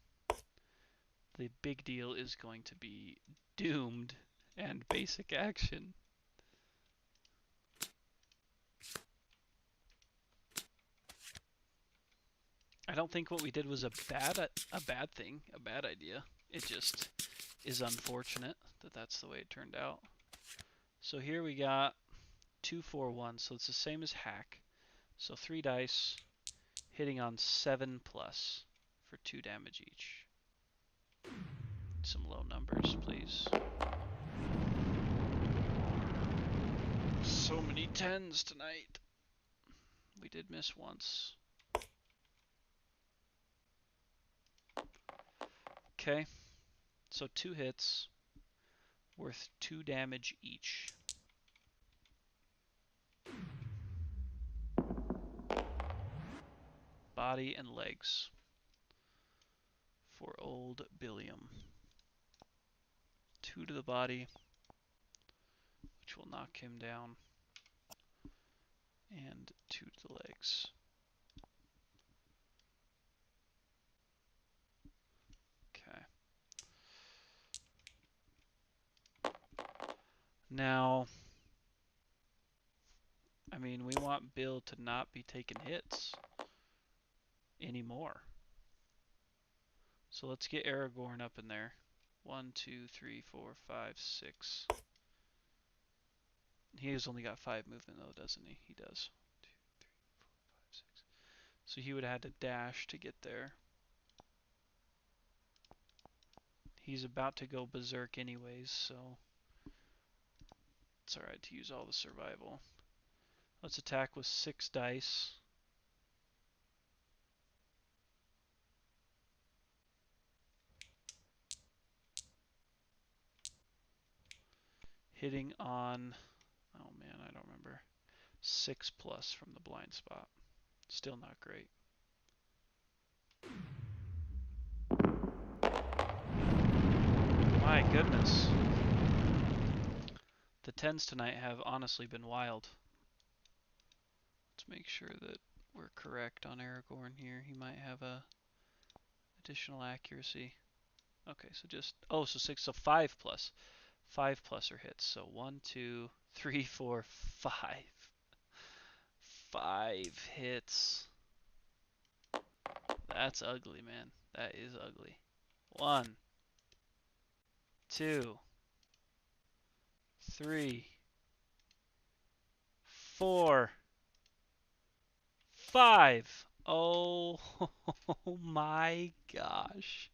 The big deal is going to be doomed and basic action. I don't think what we did was a bad thing, a bad idea. It just is unfortunate that that's the way it turned out. So here we got 2, 4, 1, so it's the same as hack. So 3 dice, hitting on 7+ for 2 damage each. Some low numbers, please. So many 10s tonight. We did miss once. Okay, so 2 hits, worth 2 damage each. body and legs for old Billiam. 2 to the body, which will knock him down, and 2 to the legs. Okay. Now, I mean, we want Bill to not be taking hits anymore. So let's get Aragorn up in there. 1, 2, 3, 4, 5, 6. He has only got 5 movement though, doesn't he? He does. 2, 3, 4, 5, 6. So he would have had to dash to get there. He's about to go berserk anyways, so it's alright to use all the survival. Let's attack with 6 dice. Hitting on, oh man, I don't remember. 6 plus from the blind spot. Still not great. My goodness. The 10s tonight have honestly been wild. Let's make sure that we're correct on Aragorn here. He might have a additional accuracy. Okay, so just, oh, so 6, so 5 plus. 5 plus are hits. So 1, 2, 3, 4, 5. 5 hits. That's ugly, man. That is ugly. 1, 2, 3, 4, 5. Oh my gosh.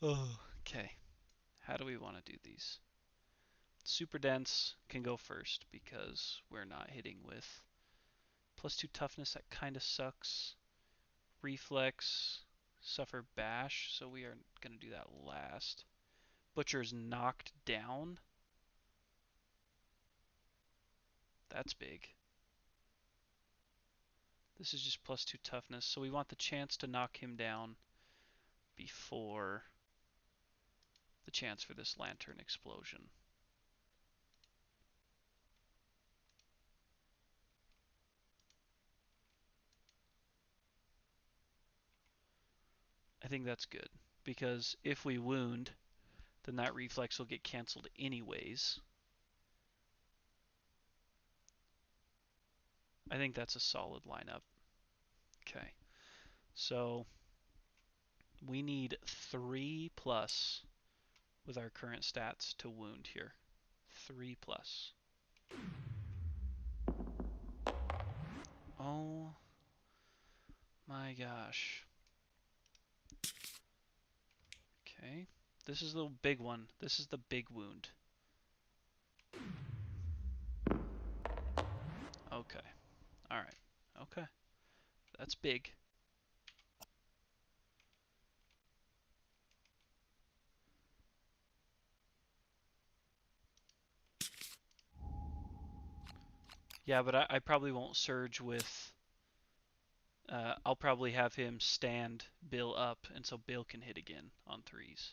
Okay. How do we want to do these? Super dense can go first because we're not hitting with +2 toughness. That kind of sucks. Reflex, suffer bash, so we are going to do that last. Butcher's knocked down. That's big. This is just +2 toughness, so we want the chance to knock him down before the chance for this lantern explosion. I think that's good, because if we wound, then that reflex will get canceled anyways. I think that's a solid lineup. Okay, so we need 3 plus with our current stats to wound here. 3 plus. Oh my gosh. Okay, this is the big one. This is the big wound. Okay, alright, okay. That's big. Yeah, but I probably won't surge with... I'll probably have him stand Bill up, and so Bill can hit again on 3s.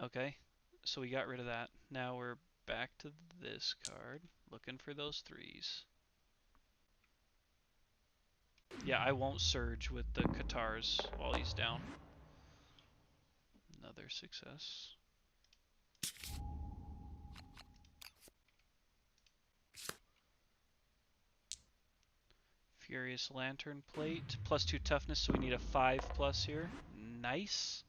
Okay, so we got rid of that. Now we're back to this card, looking for those 3s. Yeah, I won't surge with the Katars while he's down. Another success. Furious Lantern Plate. +2 toughness, so we need a 5 plus here. Nice.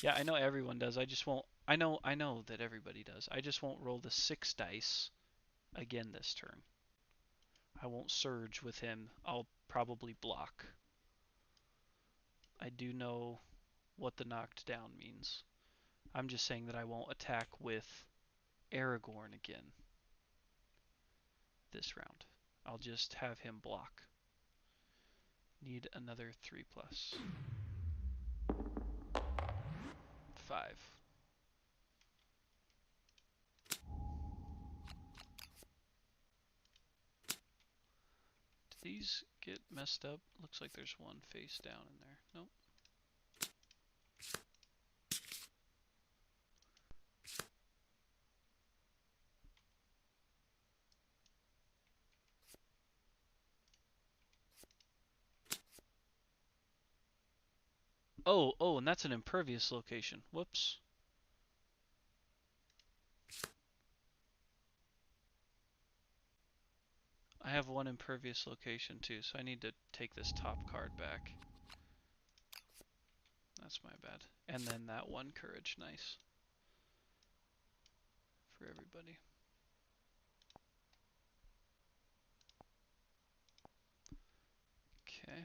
Yeah, I know everyone does. I just won't... I know that everybody does. I just won't roll the 6 dice again this turn. I won't surge with him. I'll probably block. I do know what the knocked down means. I'm just saying that I won't attack with Aragorn again this round. I'll just have him block. Need another 3 plus. 5. these get messed up? Looks like there's one face down in there. Nope. Oh, and that's an impervious location. Whoops. I have one impervious location too, so I need to take this top card back. That's my bad. And then that one courage, nice. For everybody. Okay.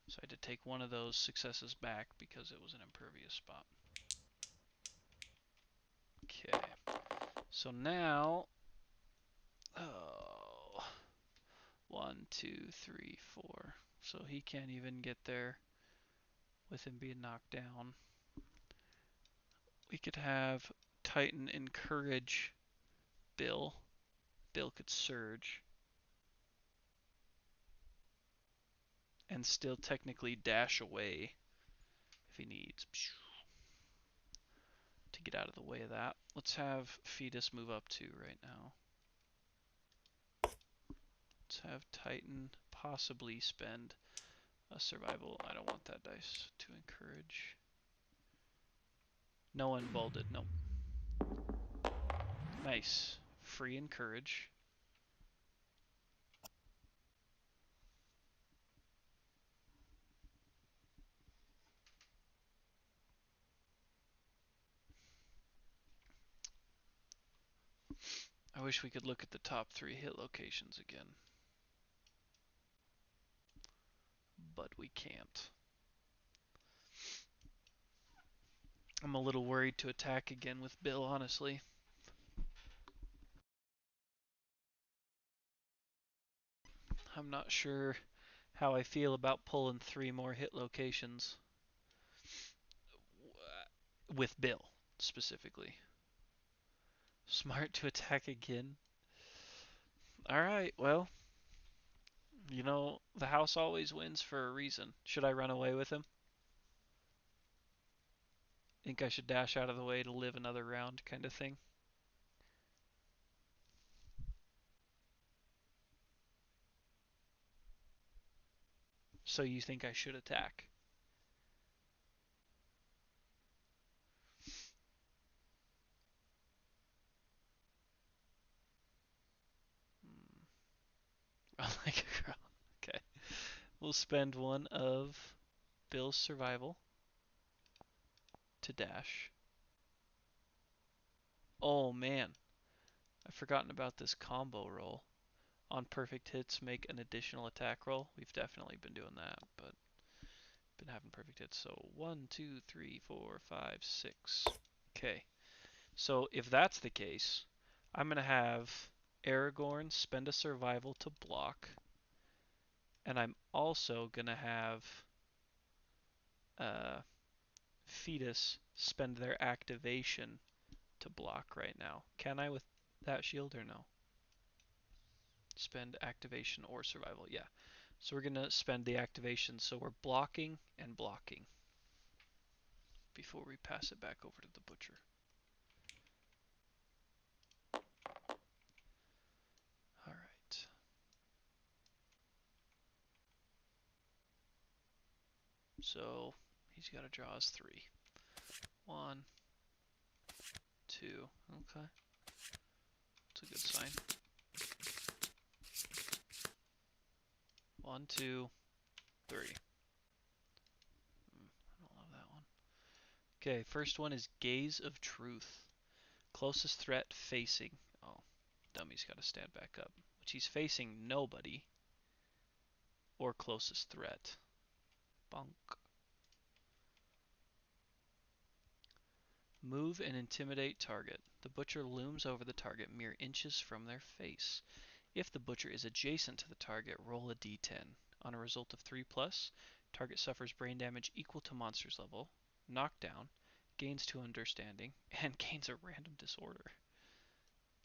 So I had to take one of those successes back because it was an impervious spot. Okay. So now, oh, 1, 2, 3, 4. So he can't even get there with him being knocked down. We could have Titan encourage Bill. Bill could surge. And still technically dash away if he needs to get out of the way of that. Let's have Fetus move up 2 right now. Let's have Titan possibly spend a survival. I don't want that dice to encourage. No one bolded. Nope. Nice. Free encourage. I wish we could look at the top 3 hit locations again. But we can't. I'm a little worried to attack again with Bill, honestly. I'm not sure how I feel about pulling 3 more hit locations with Bill, specifically. Smart to attack again? Alright, well, you know, the house always wins for a reason. Should I run away with him? Think I should dash out of the way to live another round kind of thing? So you think I should attack? I like a girl. Okay. We'll spend one of Bill's survival to dash. Oh man, I've forgotten about this combo roll. On perfect hits, make an additional attack roll. We've definitely been doing that, but been having perfect hits. So 1, 2, 3, 4, 5, 6. Okay. So if that's the case, I'm gonna have Aragorn spend a survival to block, and I'm also gonna have uh, Fetus spend their activation to block right now. Can I with that shield or no? Spend activation or survival, yeah. So we're gonna spend the activation, so we're blocking and blocking before we pass it back over to the butcher. Alright. So he's gotta draw us 3. 1, 2, okay. That's a good sign. 1, 2, 3. I don't love that one. Okay, first one is Gaze of Truth. Closest threat facing. Oh, dummy's got to stand back up. Which he's facing nobody. Or closest threat. Bonk. Move and intimidate target. The butcher looms over the target mere inches from their face. If the butcher is adjacent to the target, roll a d10. On a result of 3+, target suffers brain damage equal to monster's level, knockdown, gains 2 understanding, and gains a random disorder.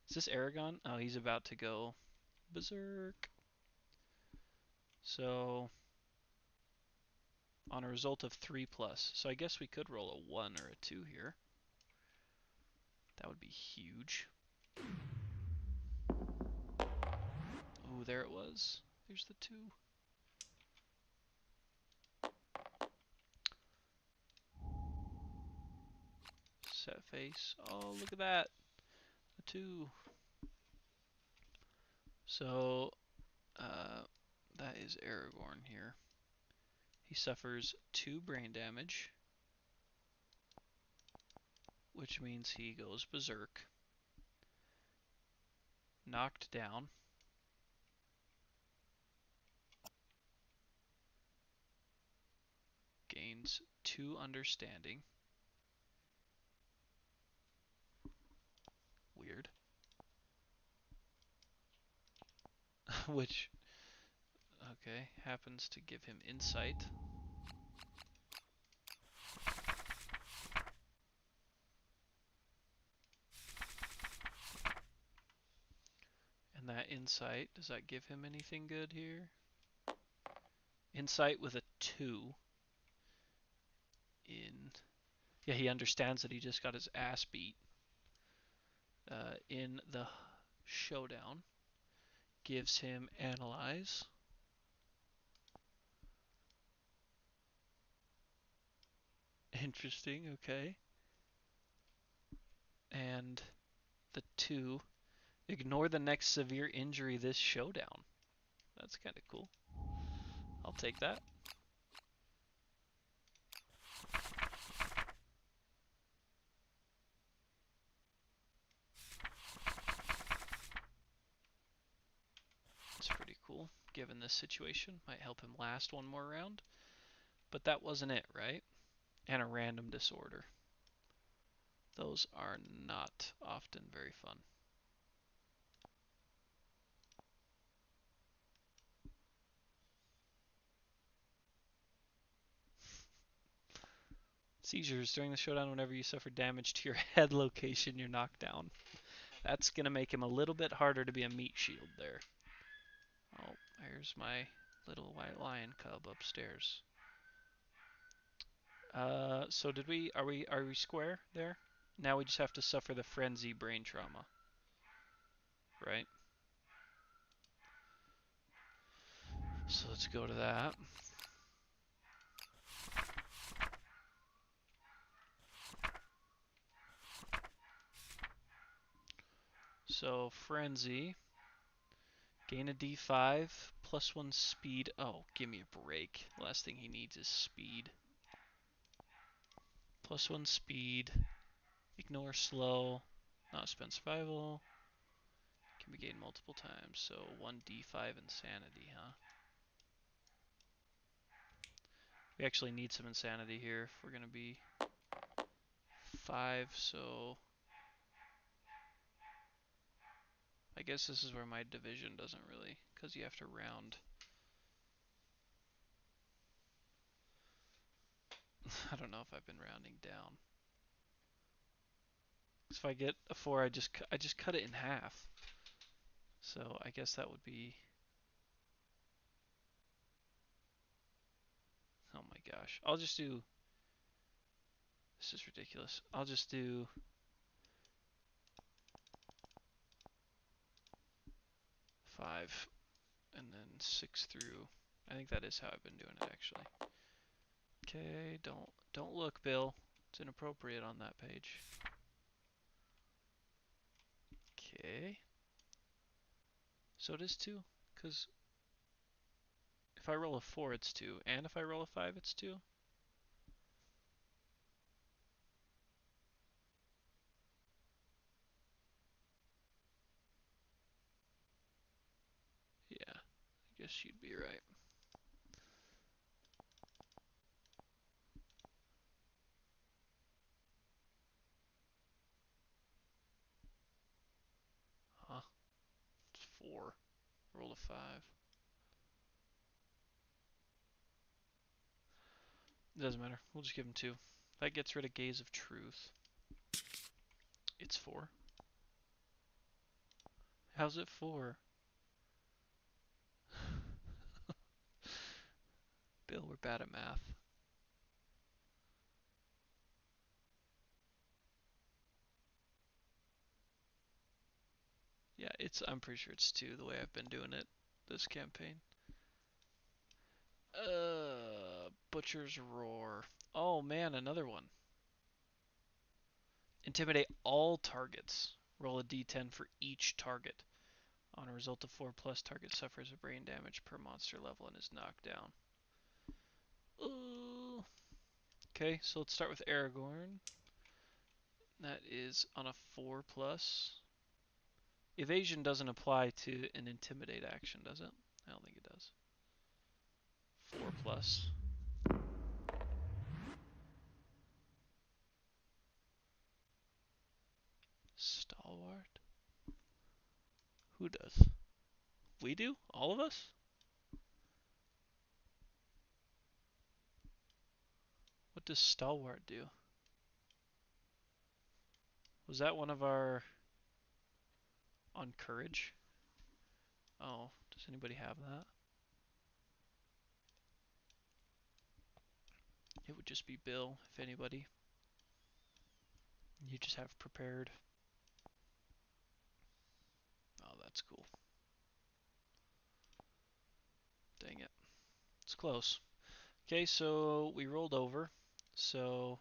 Is this Aragon? Oh, he's about to go berserk. So, on a result of 3+. So I guess we could roll a 1 or a 2 here. That would be huge. Oh, there it was. There's the 2. Set face. Oh, look at that. A 2. So, that is Aragorn here. He suffers 2 brain damage, which means he goes berserk. Knocked down. Gains 2 understanding. Weird. Which, okay, happens to give him insight. And that insight, does that give him anything good here? Insight with a 2 in... Yeah, he understands that he just got his ass beat in the showdown. Gives him analyze. Interesting, okay. And the 2, ignore the next severe injury this showdown. That's kind of cool. I'll take that. It's pretty cool, given this situation. Might help him last one more round. But that wasn't it, right? And a random disorder. Those are not often very fun. Seizures. During the showdown, whenever you suffer damage to your head location, you're knocked down. That's going to make him a little bit harder to be a meat shield there. Oh, there's my little white lion cub upstairs. So are we square there? Now we just have to suffer the frenzy brain trauma. Right? So let's go to that. So frenzy. Gain a D5, +1 speed. Oh, give me a break. Last thing he needs is speed. +1 speed. Ignore slow. Not spend survival. Can be gained multiple times. So 1d5 insanity, huh? We actually need some insanity here if we're going to be 5, so I guess this is where my division doesn't really, because you have to round. I don't know if I've been rounding down. If I get a 4, I just cut it in half. So I guess that would be... Oh my gosh. I'll just do... This is ridiculous. I'll just do... 5 and then 6 through. I think that is how I've been doing it actually. Okay, don't look, Bill. It's inappropriate on that page. Okay. So it is 2, because if I roll a 4, it's 2, and if I roll a 5, it's 2. Yeah, I guess you'd be right. Huh? It's 4. Roll a 5. It doesn't matter. We'll just give him 2. That gets rid of Gaze of Truth. It's 4. How's it 4? Bill, we're bad at math. Yeah, I'm pretty sure it's 2 the way I've been doing it this campaign. Butcher's Roar. Oh man, another one. Intimidate all targets. Roll a d10 for each target. On a result of 4 plus, target suffers a brain damage per monster level and is knocked down. Ooh. Okay, so let's start with Aragorn. That is on a 4 plus. Evasion doesn't apply to an intimidate action, does it? I don't think it does. 4 plus. Stalwart? Who does? We do? All of us? What does Stalwart do? Was that one of our... on Courage? Oh, does anybody have that? It would just be Bill, if anybody. You just have prepared. Oh, that's cool. Dang it. It's close. Okay, so we rolled over. So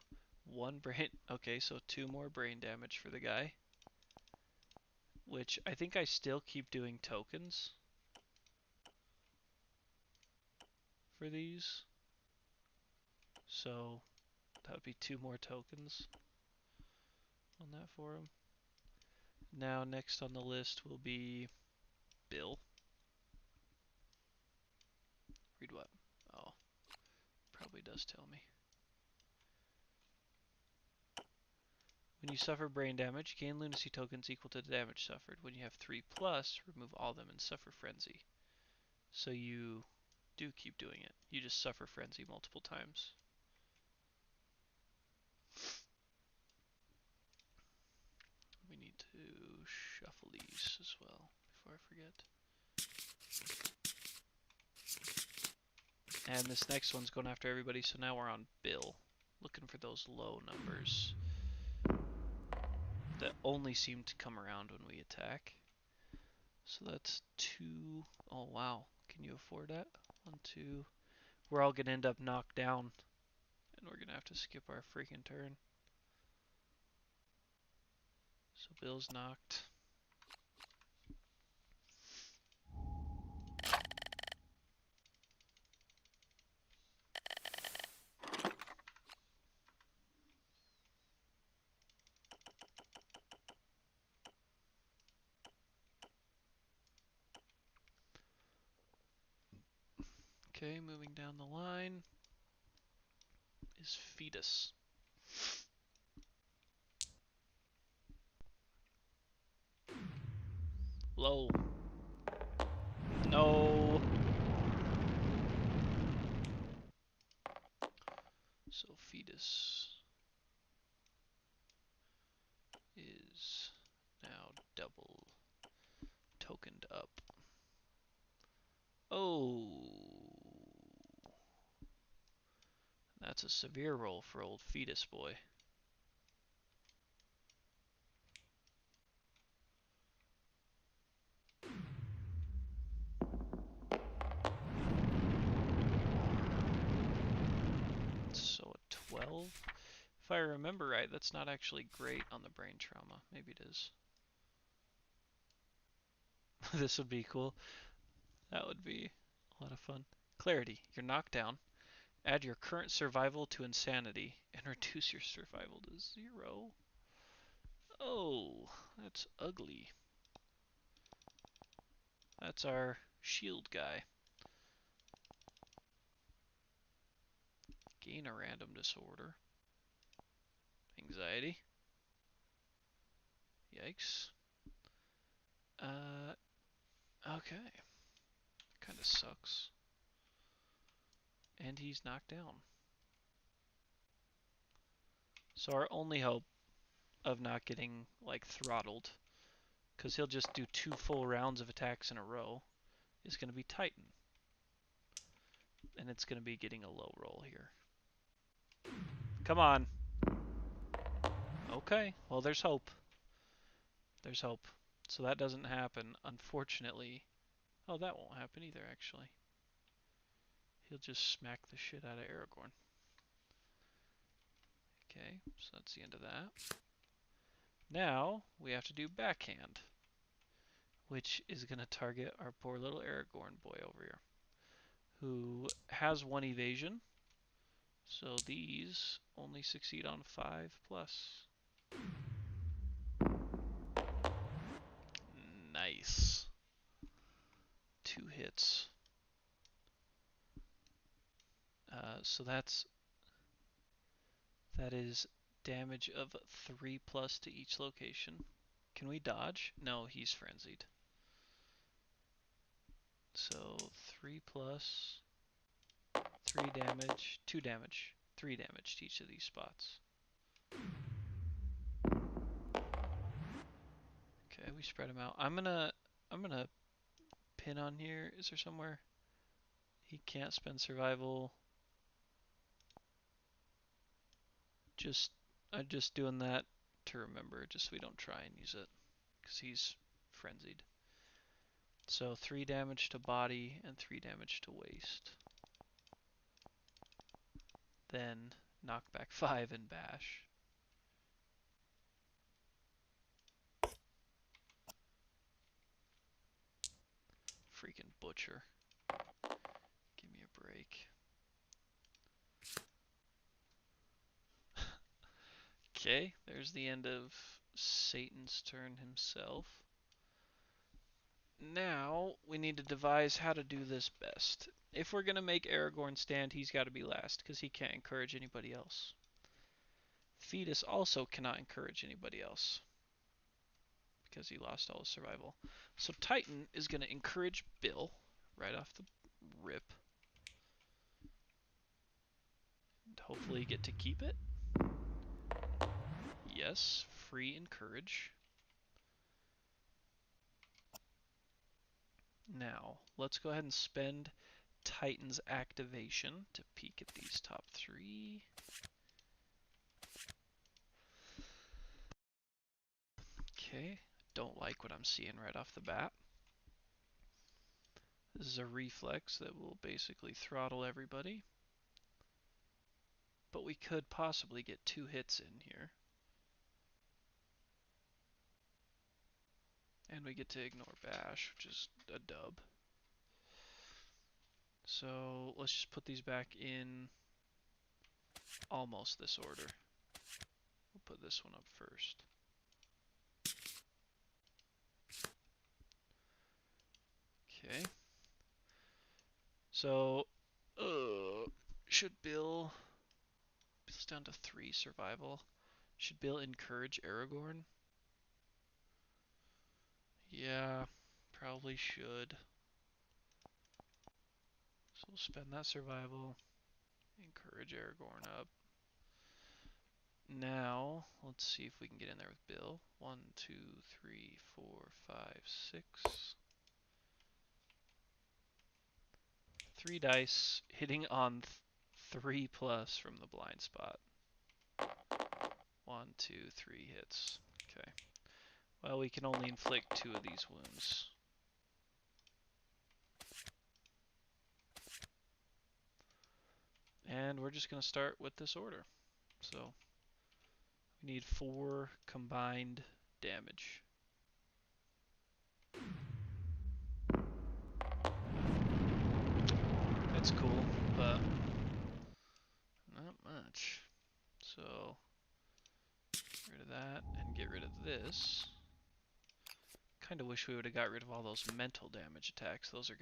1 brain... Okay, so 2 more brain damage for the guy. Which I think I still keep doing tokens for these. So that would be 2 more tokens on that for him. Now next on the list will be Bill. Read what? Oh, probably does tell me. When you suffer brain damage, gain lunacy tokens equal to the damage suffered. When you have 3 plus, remove all of them and suffer frenzy. So you do keep doing it. You just suffer frenzy multiple times. We need to shuffle these as well before I forget. And this next one's going after everybody, so now we're on Bill. Looking for those low numbers that only seem to come around when we attack. So that's 2. Oh, wow. Can you afford that? 1, 2. We're all going to end up knocked down, and we're going to have to skip our freaking turn. So Bill's knocked. Okay, moving down the line is Fetus. Low. No. So Fetus is now double tokened up. Oh. That's a severe roll for old Fetus boy. So a 12? If I remember right, that's not actually great on the brain trauma. Maybe it is. This would be cool. That would be a lot of fun. Clarity. You're knocked down. Add your current survival to insanity and reduce your survival to 0. Oh, that's ugly. That's our shield guy. Gain a random disorder. Anxiety. Yikes. Okay. Kinda sucks. And he's knocked down. So our only hope of not getting, like, throttled because he'll just do 2 full rounds of attacks in a row, is going to be Titan. And it's going to be getting a low roll here. Come on. Okay, well, there's hope. There's hope. So that doesn't happen, unfortunately. Oh, that won't happen either, actually. He'll just smack the shit out of Aragorn. Okay, so that's the end of that. Now, we have to do backhand, which is going to target our poor little Aragorn boy over here, who has 1 evasion. So these only succeed on 5+. Nice. 2 hits. So that is damage of 3+ to each location. Can we dodge? No, he's frenzied. So 3+, 3 damage, 2 damage, 3 damage to each of these spots. Okay, we spread him out. I'm gonna pin on here. Is there somewhere? He can't spend survival. I'm just doing that to remember, just so we don't try and use it, because he's frenzied. So 3 damage to body and 3 damage to waist. Then knockback 5 and bash. Freaking butcher. Give me a break. Okay, there's the end of Satan's turn himself. Now, we need to devise how to do this best. If we're going to make Aragorn stand, he's got to be last, because he can't encourage anybody else. Theodas also cannot encourage anybody else, because he lost all his survival. So Titan is going to encourage Bill right off the rip. And hopefully get to keep it. Yes, free encourage. Now, let's go ahead and spend Titan's activation to peek at these top 3. Okay, don't like what I'm seeing right off the bat. This is a reflex that will basically throttle everybody. But we could possibly get 2 hits in here. And we get to ignore bash, which is a dub. So let's just put these back in almost this order. We'll put this one up first. Okay. So, should Bill's down to 3 survival. Should Bill encourage Aragorn? Yeah, probably should. So we'll spend that survival. Encourage Aragorn up. Now, let's see if we can get in there with Bill. 1, 2, 3, 4, 5, 6. 3 dice, hitting on 3+ from the blind spot. 1, 2, 3 hits. Okay. Well, we can only inflict 2 of these wounds. And we're just going to start with this order. So, we need 4 combined damage. That's cool, but not much. So, get rid of that and get rid of this. Kind of wish we would have got rid of all those mental damage attacks. Those are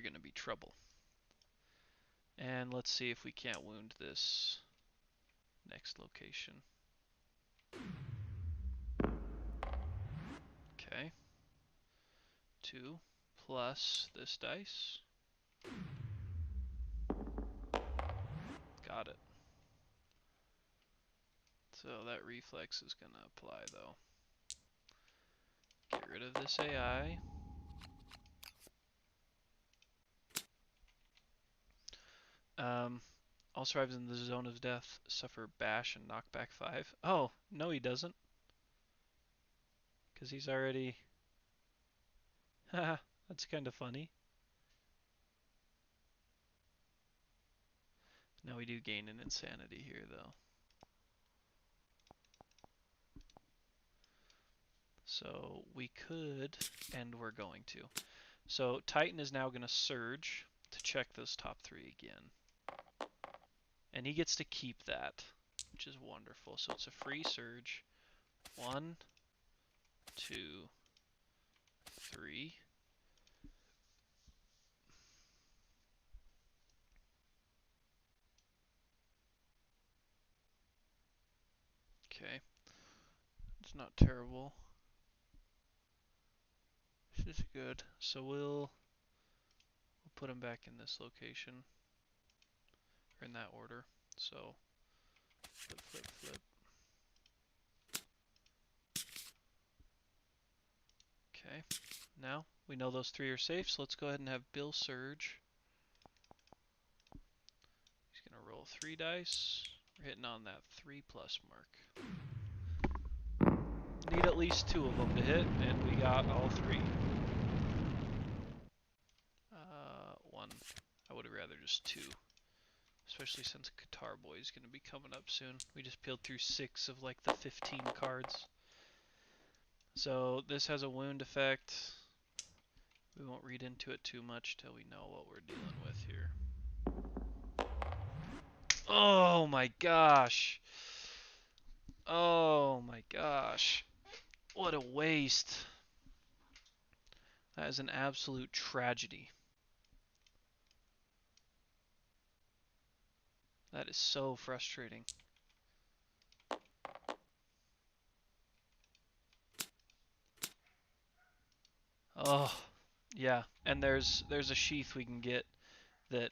gonna be trouble. And let's see if we can't wound this next location. Okay. 2 plus this dice. Got it. So that reflex is gonna apply though. Get rid of this AI. All survivors in the zone of death suffer bash and knockback 5. Oh, no he doesn't. Because he's already... Haha, that's kind of funny. Now we do gain an insanity here, though. So we could, and we're going to. So Titan is now going to surge to check those top 3 again. And he gets to keep that, which is wonderful. So it's a free surge. 1, 2, 3. Okay. It's not terrible. This is good. So we'll put him back in this location. Or in that order. So flip, flip, flip. Okay. Now we know those 3 are safe, so let's go ahead and have Bill surge. He's gonna roll 3 dice. We're hitting on that 3+ mark. Need at least 2 of them to hit, and we got all 3. 1. I would have rather just 2. Especially since Guitar Boy is going to be coming up soon. We just peeled through 6 of like the 15 cards. So this has a wound effect. We won't read into it too much till we know what we're dealing with here. Oh my gosh. Oh my gosh. What a waste. That is an absolute tragedy. That is so frustrating. Oh, yeah. And there's a sheath we can get that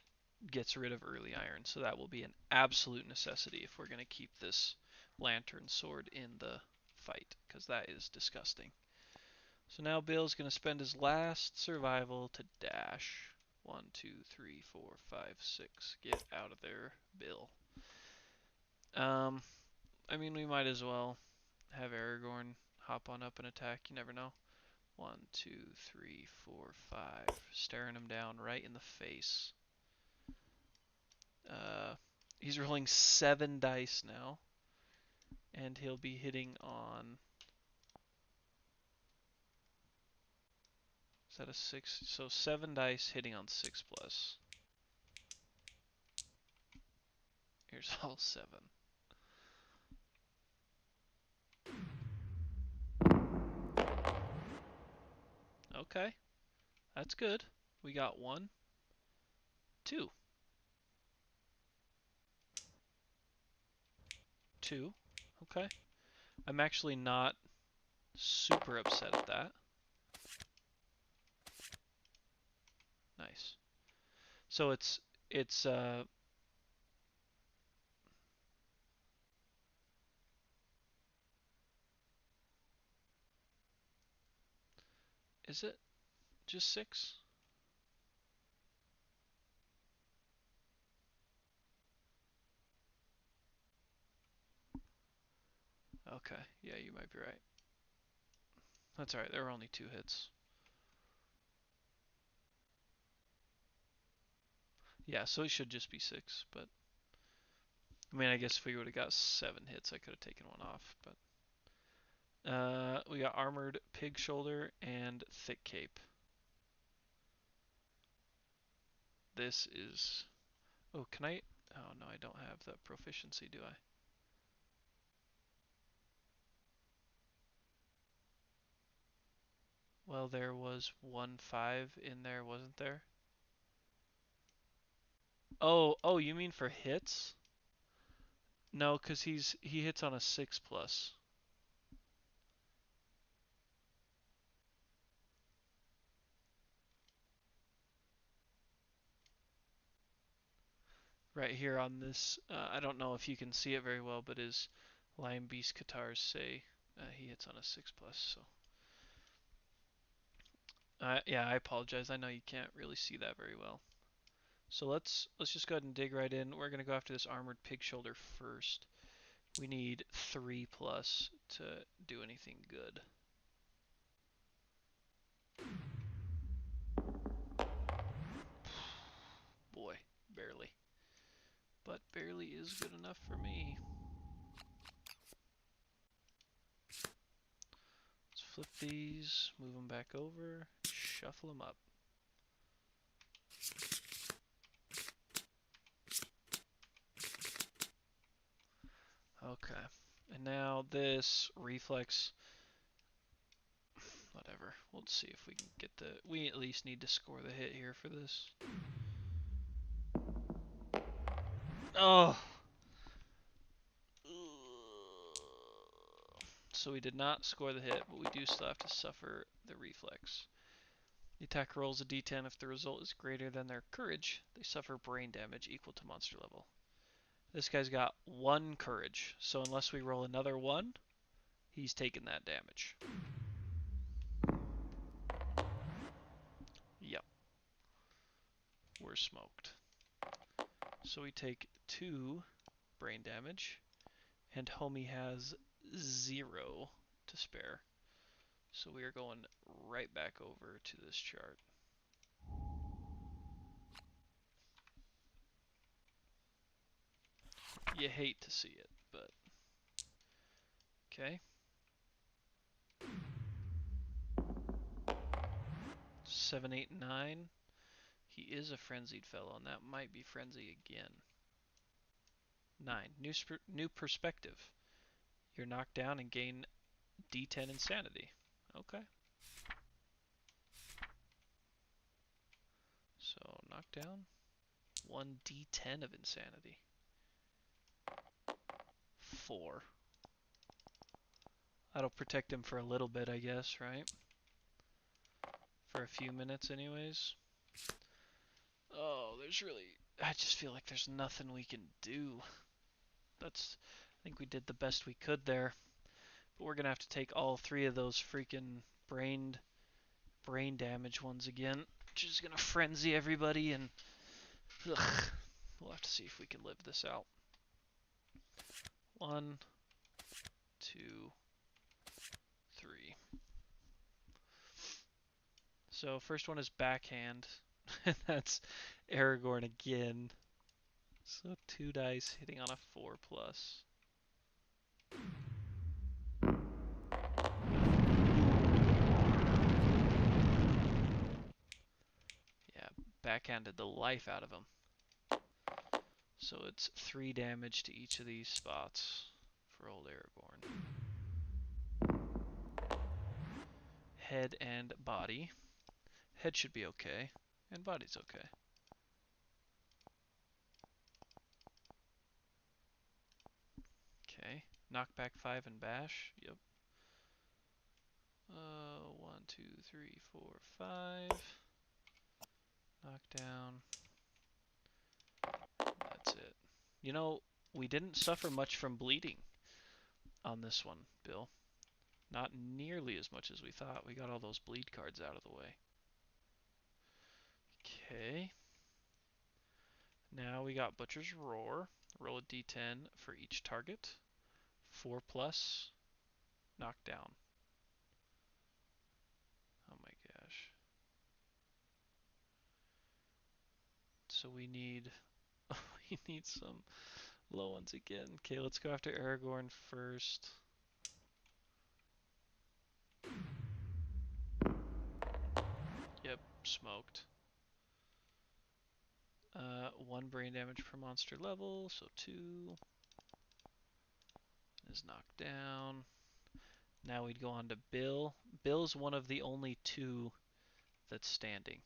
gets rid of early iron, so that will be an absolute necessity if we're going to keep this lantern sword in the fight, because that is disgusting. So now Bill's going to spend his last survival to dash. 1, 2, 3, 4, 5, 6. Get out of there, Bill. I mean, we might as well have Aragorn hop on up and attack. You never know. 1, 2, 3, 4, 5. Staring him down right in the face. He's rolling 7 dice now. And he'll be hitting on... Is that a 6? So 7 dice hitting on 6+. Here's all 7. Okay. That's good. We got 1, 2. 2. Okay. I'm actually not super upset at that. Nice. So it's is it just 6? Okay. Yeah, you might be right. That's alright. There were only 2 hits. Yeah, so it should just be 6, but I mean, I guess if we would have got 7 hits, I could have taken 1 off, but we got Armored Pig Shoulder and Thick Cape. This is... Oh, can I... Oh, no, I don't have the proficiency, do I? Well, there was 1/5 in there, wasn't there? Oh, you mean for hits? No, because he hits on a 6+. Right here on this, I don't know if you can see it very well, but his Lion Beast Katars say he hits on a 6+, so... Yeah, I apologize. I know you can't really see that very well. So let's just go ahead and dig right in. We're gonna go after this armored pig shoulder first. We need 3+ to do anything good. Boy, barely. But barely is good enough for me. Let's flip these, move them back over, shuffle them up. Okay, and now this reflex, whatever. We'll see if we can get the, we at least need to score the hit here for this. Oh! So we did not score the hit, but we do still have to suffer the reflex. The attacker rolls a d10. If the result is greater than their courage, they suffer brain damage equal to monster level. This guy's got 1 courage, so unless we roll another 1, he's taking that damage. Yep. We're smoked. So we take 2 brain damage, and homie has 0 to spare. So we are going right back over to this chart. You hate to see it, but okay. 7, 8, 9. He is a frenzied fellow, and that might be frenzy again. 9. New perspective. You're knocked down and gain D10 insanity. Okay. So knockdown. 1d10 of insanity. 4. That'll protect him for a little bit, I guess, right? For a few minutes anyways. Oh, there's really... I just feel like there's nothing we can do. I think we did the best we could there. But we're gonna have to take all 3 of those freaking brain damage ones again. Which is gonna frenzy everybody, and... Ugh. We'll have to see if we can live this out. 1, 2, 3. So first one is backhand. That's Aragorn again. So 2 dice hitting on a 4+. Yeah, backhanded the life out of him. So it's 3 damage to each of these spots for old Aragorn. Head and body. Head should be okay, and body's okay. Okay, knockback 5 and bash. Yep. 1, 2, 3, 4, 5. Knockdown. That's it. You know, we didn't suffer much from bleeding on this one, Bill. Not nearly as much as we thought. We got all those bleed cards out of the way. Okay. Now we got Butcher's Roar. Roll a d10 for each target. 4+. Knockdown. Oh my gosh. So we need we need some low ones again. Okay, let's go after Aragorn first. Yep, smoked. 1 brain damage per monster level, so 2 is knocked down. Now we'd go on to Bill. Bill's one of the only 2 that's standing.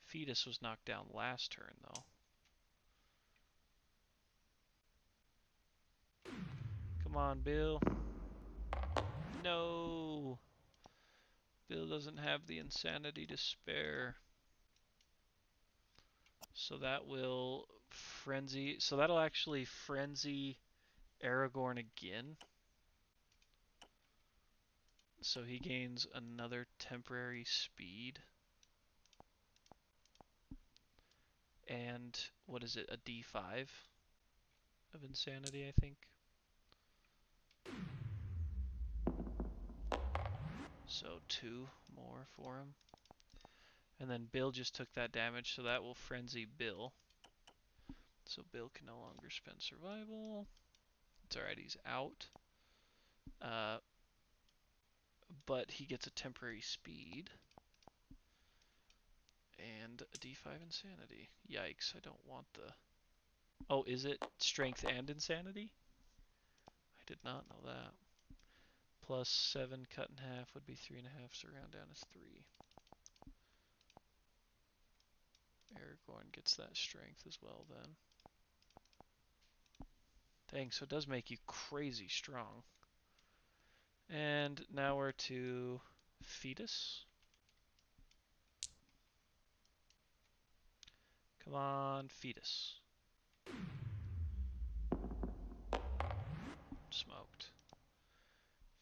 Fetus was knocked down last turn, though. Come on, Bill. No! Bill doesn't have the insanity to spare. So that will frenzy. So that'll actually frenzy Aragorn again. So he gains another temporary speed. And what is it, a D5 of insanity, I think. So 2 more for him. And then Bill just took that damage, so that will frenzy Bill. So Bill can no longer spend survival. It's alright, he's out. But he gets a temporary speed. And a D5 insanity. Yikes, I don't want the... Oh, is it strength and insanity? I did not know that. Plus 7 cut in half would be 3.5, so round down is 3. Aragorn gets that strength as well then. Dang, so it does make you crazy strong. And now we're to Fetus. Come on, Fetus. Smoked.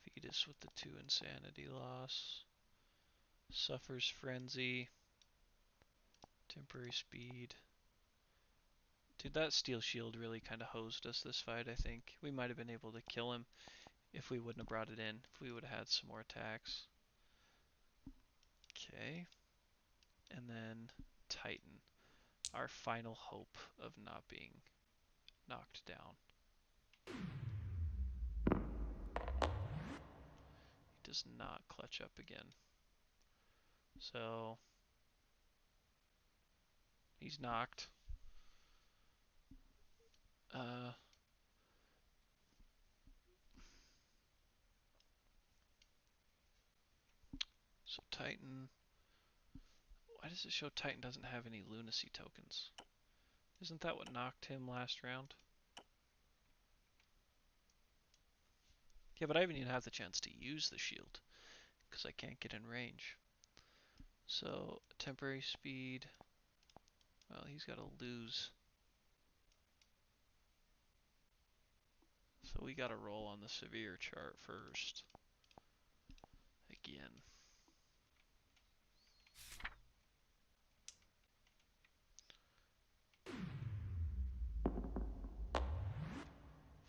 Fetus with the 2 insanity loss. Suffers frenzy. Temporary speed. Dude, that steel shield really kind of hosed us this fight, I think. We might have been able to kill him if we wouldn't have brought it in. If we would have had some more attacks. Okay. And then Titan. Our final hope of not being knocked down. He does not clutch up again. So he's knocked. So Titan. Why does it show Titan doesn't have any lunacy tokens? Isn't that what knocked him last round? Yeah, but I haven't even had the chance to use the shield because I can't get in range. So temporary speed. Well, he's got to lose. So we got to roll on the severe chart first. Again.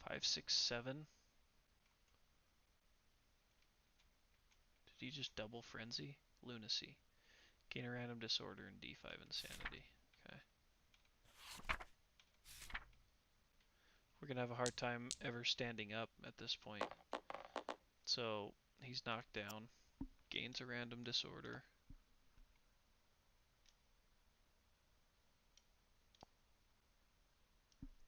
Five, 6, 7. Did he just double frenzy? Lunacy. Gain a random disorder and D5 insanity. Okay. We're gonna have a hard time ever standing up at this point. So he's knocked down. Gains a random disorder.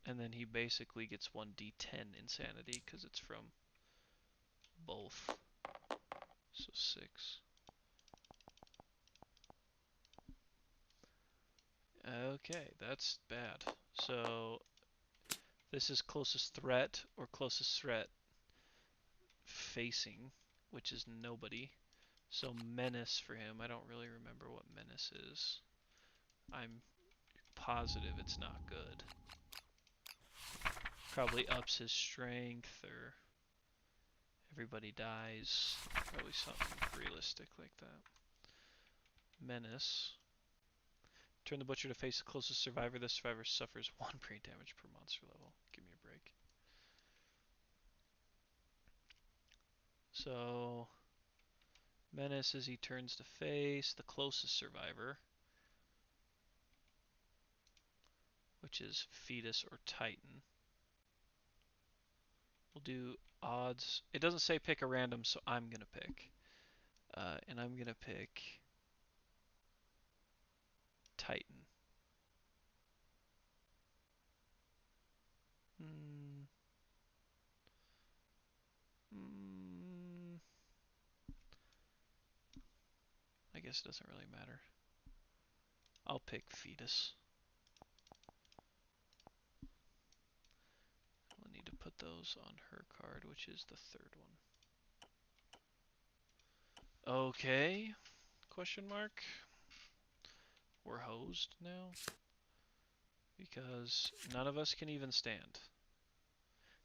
And then he basically gets 1d10 insanity because it's from both. So 6. Okay, that's bad. So this is closest threat or closest threat facing, which is nobody. So menace for him. I don't really remember what menace is. I'm positive it's not good. Probably ups his strength or everybody dies. Probably something realistic like that. Menace. Turn the butcher to face the closest survivor. The survivor suffers 1 brain damage per monster level. Give me a break. So menace as he turns to face the closest survivor, which is Fetus or Titan. We'll do odds. It doesn't say pick a random, so I'm going to pick. And I'm going to pick Titan. I guess it doesn't really matter. I'll pick Fetus. I'll need to put those on her card, which is the 3rd one. Okay. Question mark. We're hosed now. Because none of us can even stand.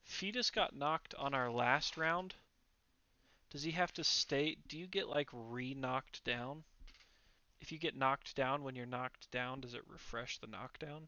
Fetus got knocked on our last round Does he have to stay? Do you get like re-knocked down? If you get knocked down when you're knocked down, does it refresh the knockdown?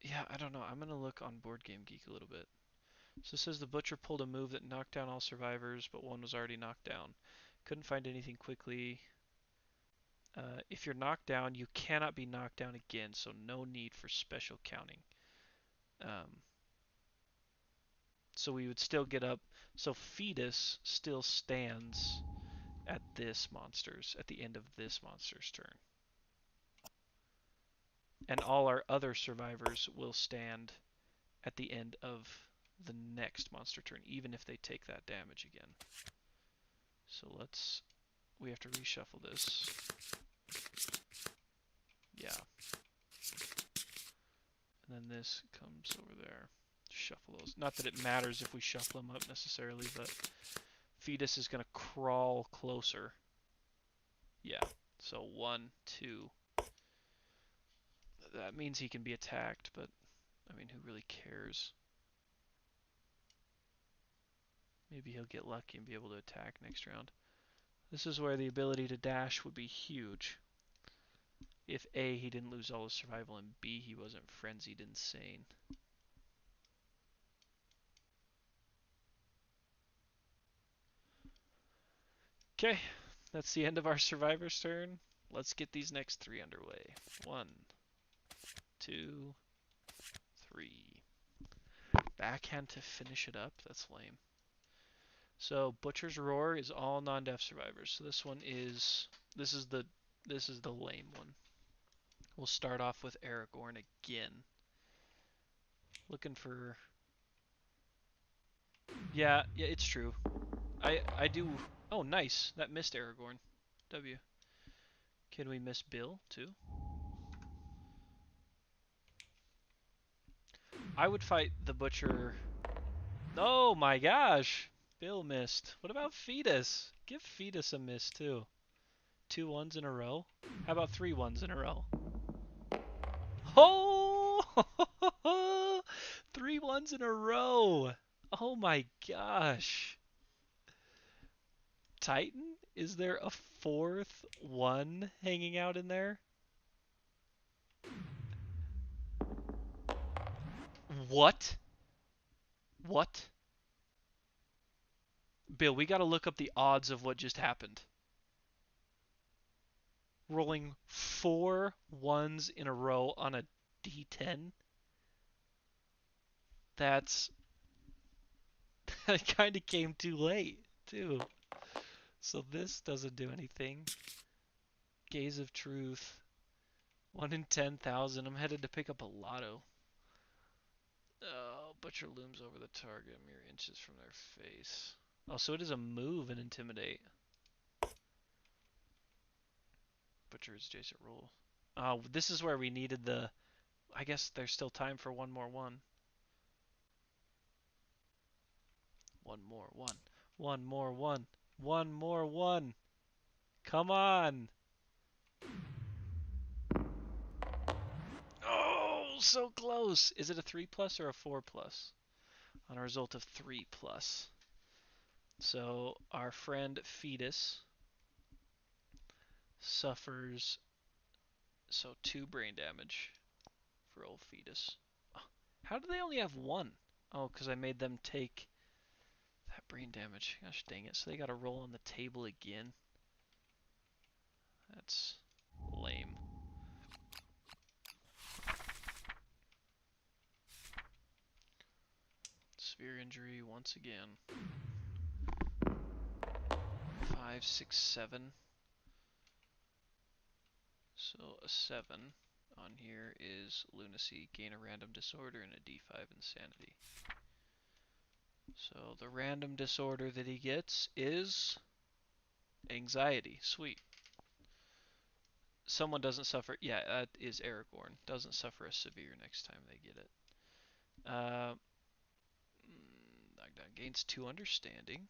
Yeah, I don't know. I'm gonna look on Board Game Geek a little bit. So it says the butcher pulled a move that knocked down all survivors, but one was already knocked down. Couldn't find anything quickly. If you're knocked down, you cannot be knocked down again, so no need for special counting. Um, so we would still get up. So Fetus still stands at the end of this monster's turn. And all our other survivors will stand at the end of the next monster turn, even if they take that damage again. So we have to reshuffle this. Yeah. And then this comes over there. Shuffle those. Not that it matters if we shuffle them up necessarily, but Fetus is going to crawl closer. Yeah. So 1, 2. That means he can be attacked, but I mean, who really cares? Maybe he'll get lucky and be able to attack next round. This is where the ability to dash would be huge. If A, he didn't lose all his survival, and B, he wasn't frenzied insane. Okay, that's the end of our survivor's turn. Let's get these next 3 underway. 1, 2, 3. Backhand to finish it up? That's lame. So Butcher's Roar is all non-death survivors. So this is the lame one. We'll start off with Aragorn again. Looking for Yeah, it's true. I do Oh, nice. That missed Aragorn. W. Can we miss Bill too? I would fight the Butcher. Oh my gosh. Bill missed. What about Fetus? Give Fetus a miss too. 2 ones in a row? How about 3 ones in a row? Oh! 3 ones in a row. Oh my gosh. Titan? Is there a 4th 1 hanging out in there? What? What? Bill, we gotta look up the odds of what just happened. Rolling 4 ones in a row on a d10? That's that kind of came too late, too. So this doesn't do anything. Gaze of Truth. 1 in 10,000. I'm headed to pick up a lotto. Oh, Butcher looms over the target mere inches from their face. Oh, so it is a move and Intimidate. Butcher is adjacent roll. Oh, this is where we needed the... I guess there's still time for one more one. One more one. One more one. One more one. Come on. Oh, so close. Is it a 3 plus or a 4 plus? On a result of 3 plus. So our friend Fetus suffers 2 brain damage for old Fetus. Oh, how do they only have 1? Oh, because I made them take that brain damage. Gosh dang it. So they got to roll on the table again. That's lame. Severe injury once again. 5, 6, 7. So a 7 on here is lunacy, gain a random disorder, and a D5 insanity. So the random disorder that he gets is anxiety. Sweet. Someone doesn't suffer. Yeah, that is Aragorn. Doesn't suffer a severe next time they get it. Uh, Knockdown gains 2 understanding,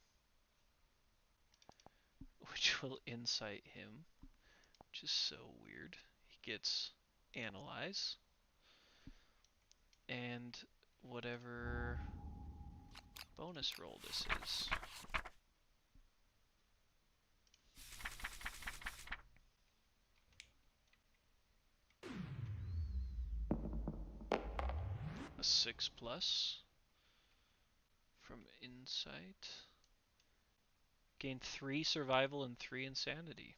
which will insight him, which is so weird. He gets analyze, and whatever bonus roll this is. A 6+ from insight. Gain 3 survival and 3 insanity.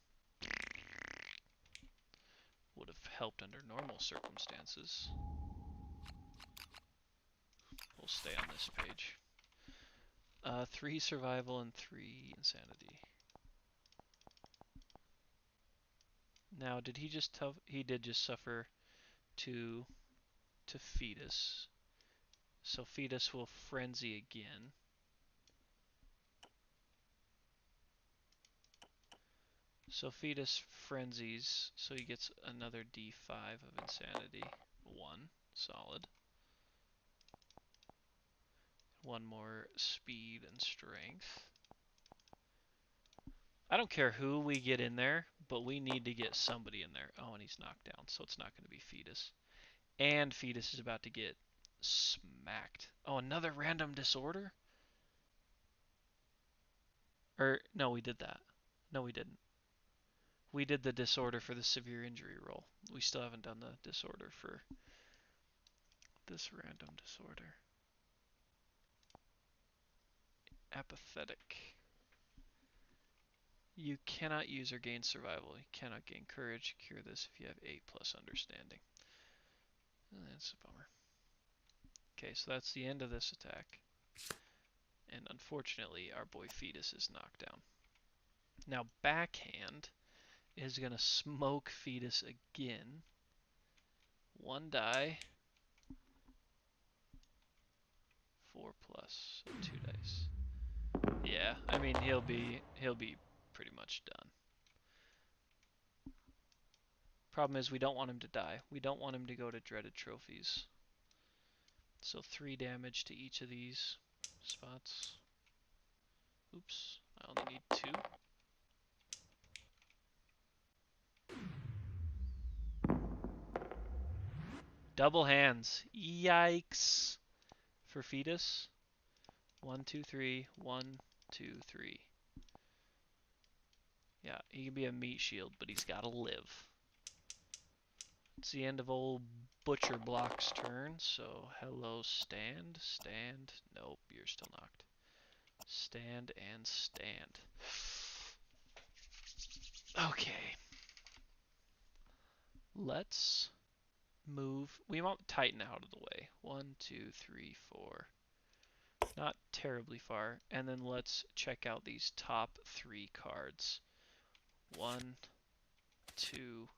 Would have helped under normal circumstances. We'll stay on this page. 3 survival and 3 insanity. Now, did he just he did just suffer to Fetus. So Fetus will frenzy again. So Fetus frenzies, so he gets another D5 of insanity. 1, solid. 1 more speed and strength. I don't care who we get in there, but we need to get somebody in there. Oh, and he's knocked down, so it's not going to be Fetus. And Fetus is about to get smacked. Oh, another random disorder? Or, no, we did that. No, we didn't. We did the disorder for the severe injury roll. We still haven't done the disorder for this random disorder. Apathetic. You cannot use or gain survival. You cannot gain courage. Cure this if you have 8+ understanding. That's a bummer. Okay, so that's the end of this attack. And unfortunately, our boy Fetus is knocked down. Now, Backhand is going to smoke Fetus again. 1 die. 4+, so 2 dice. Yeah, I mean he'll be pretty much done. Problem is we don't want him to die. We don't want him to go to dreaded trophies. So 3 damage to each of these spots. Oops, I only need 2. Double hands. Yikes. For Fetus. 1, 2, 3. 1, 2, 3. Yeah, he can be a meat shield, but he's got to live. It's the end of old Butcher Block's turn, so hello, stand, stand. Nope, you're still knocked. Stand and stand. Okay. Let's move. We want Titan out of the way. 1, 2, 3, 4. Not terribly far. And then let's check out these top 3 cards. 1, 2,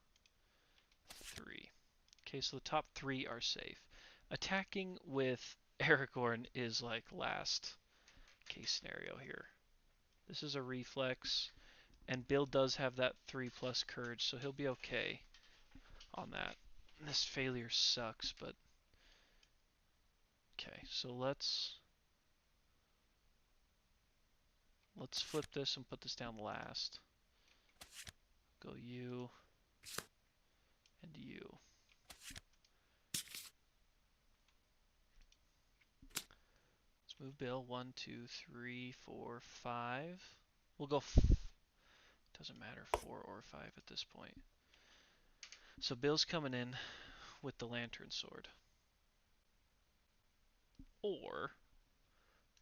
3. Okay, so the top 3 are safe. Attacking with Aragorn is like last case scenario here. This is a reflex, and Bill does have that 3+ courage, so he'll be okay on that. This failure sucks, but okay, so let's flip this and put this down last. Go you and you. Let's move Bill. 1, 2, 3, 4, 5. We'll go. Doesn't matter 4 or 5 at this point. So Bill's coming in with the lantern sword.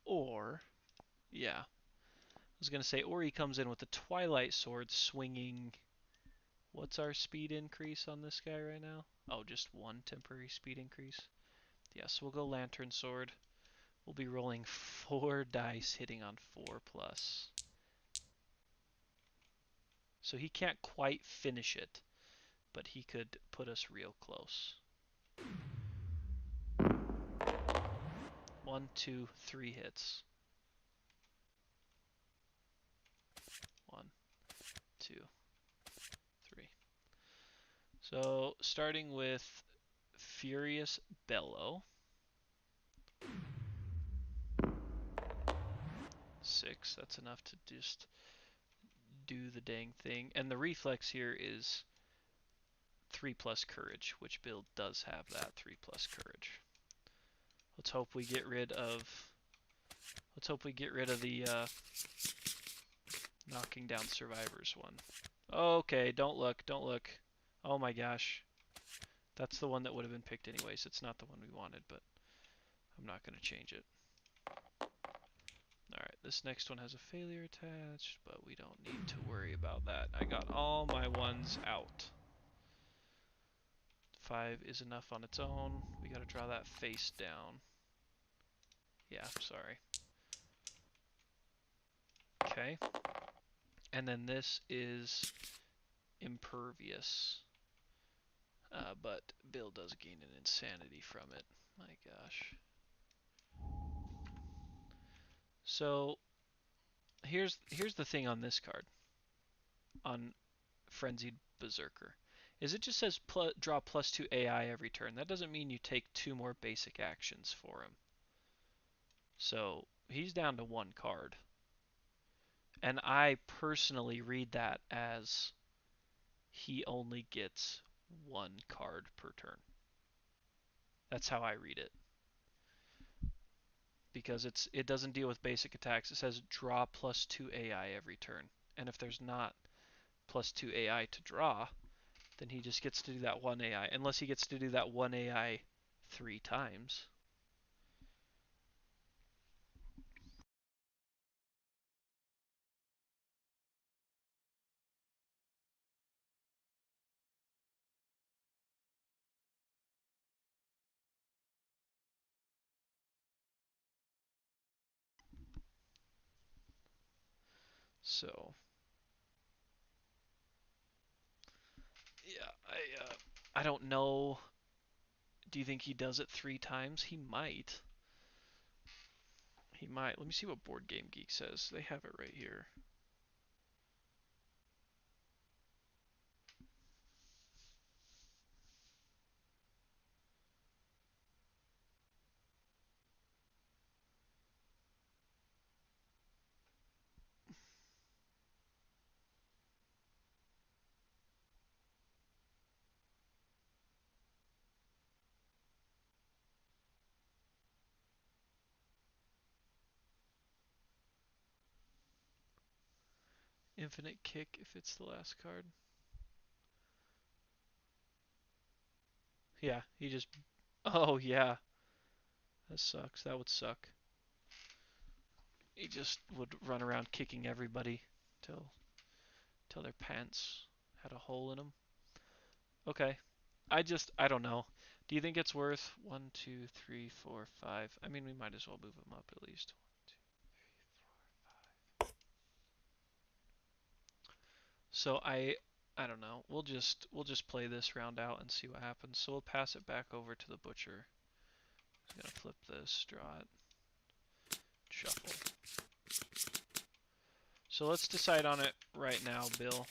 Or, yeah. I was gonna say, or he comes in with the Twilight Sword swinging. What's our speed increase on this guy right now? Oh, just 1 temporary speed increase. Yeah, so we'll go Lantern Sword. We'll be rolling 4 dice, hitting on 4+. So he can't quite finish it, but he could put us real close. 1, 2, 3 hits. 1, 2, 3. So starting with Furious Bellow. 6. That's enough to just do the dang thing. And the reflex here is 3 plus courage, which Bill does have that 3 plus courage. Let's hope we get rid of the knocking down survivors one. Okay, don't look. Oh my gosh. That's the one that would have been picked anyways. It's not the one we wanted, but I'm not going to change it. Alright, this next one has a failure attached, but we don't need to worry about that. I got all my ones out. 5 is enough on its own. We got to draw that face down. Yeah, sorry. Okay. And then this is impervious. But Bill does gain an insanity from it. My gosh. So here's the thing on this card, on Frenzied Berserker, is it just says draw +2 AI every turn. That doesn't mean you take 2 more basic actions for him. So he's down to 1 card. And I personally read that as he only gets 1 card per turn. That's how I read it. Because it doesn't deal with basic attacks. It says draw +2 AI every turn. And if there's not +2 AI to draw, then he just gets to do that 1 AI. Unless he gets to do that 1 AI 3 times. So, yeah, I don't know. Do you think he does it 3 times? He might. He might. Let me see what Board Game Geek says. They have it right here. Infinite kick if it's the last card. Yeah, he just... Oh, yeah. That sucks. That would suck. He just would run around kicking everybody till their pants had a hole in them. Okay. I don't know. Do you think it's worth 1, 2, 3, 4, 5? I mean, we might as well move them up at least. 1, 2, 3, 4, 5. So I don't know. We'll just play this round out and see what happens. So we'll pass it back over to the butcher. He's gonna flip this, draw it, shuffle. So let's decide on it right now, Bill.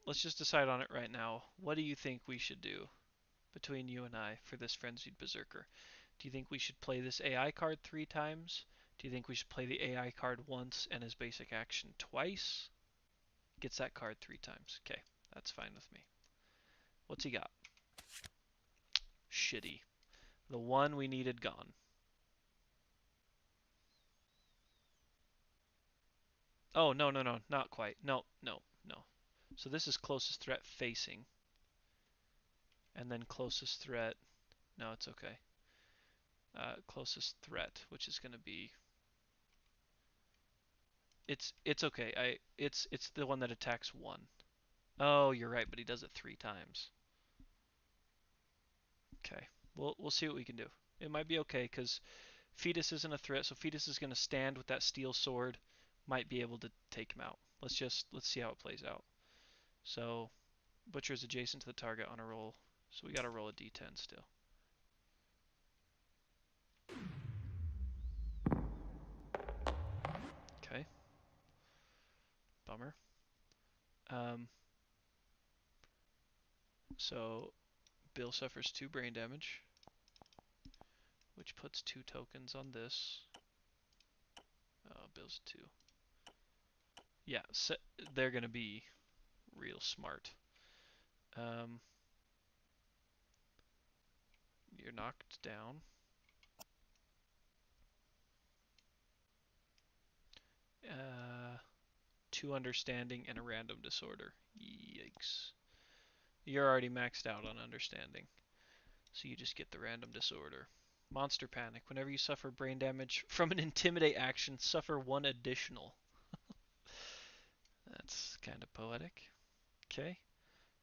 Let's just decide on it right now. What do you think we should do between you and I for this Frenzied Berserker? Do you think we should play this AI card 3 times? Do you think we should play the AI card once and his basic action twice? Gets that card 3 times. Okay, that's fine with me. What's he got? Shitty. The one we needed gone. Oh, no, not quite. No. So this is closest threat facing. And then closest threat. No, it's okay. Closest threat, which is going to be... It's okay. It's the one that attacks 1. Oh, you're right, but he does it 3 times. Okay. We'll see what we can do. It might be okay, because Fetus isn't a threat, so Fetus is going to stand with that steel sword. Might be able to take him out. Let's see how it plays out. So, Butcher is adjacent to the target on a roll, so we got to roll a d10 still. Okay. Bummer. So, Bill suffers 2 brain damage, which puts 2 tokens on this. Oh those two. Yeah, so they're gonna be real smart. You're knocked down. Uh, 2 understanding and a random disorder. Yikes. You're already maxed out on understanding, so you just get the random disorder. Monster panic. Whenever you suffer brain damage from an intimidate action, suffer 1 additional. That's kind of poetic. Okay.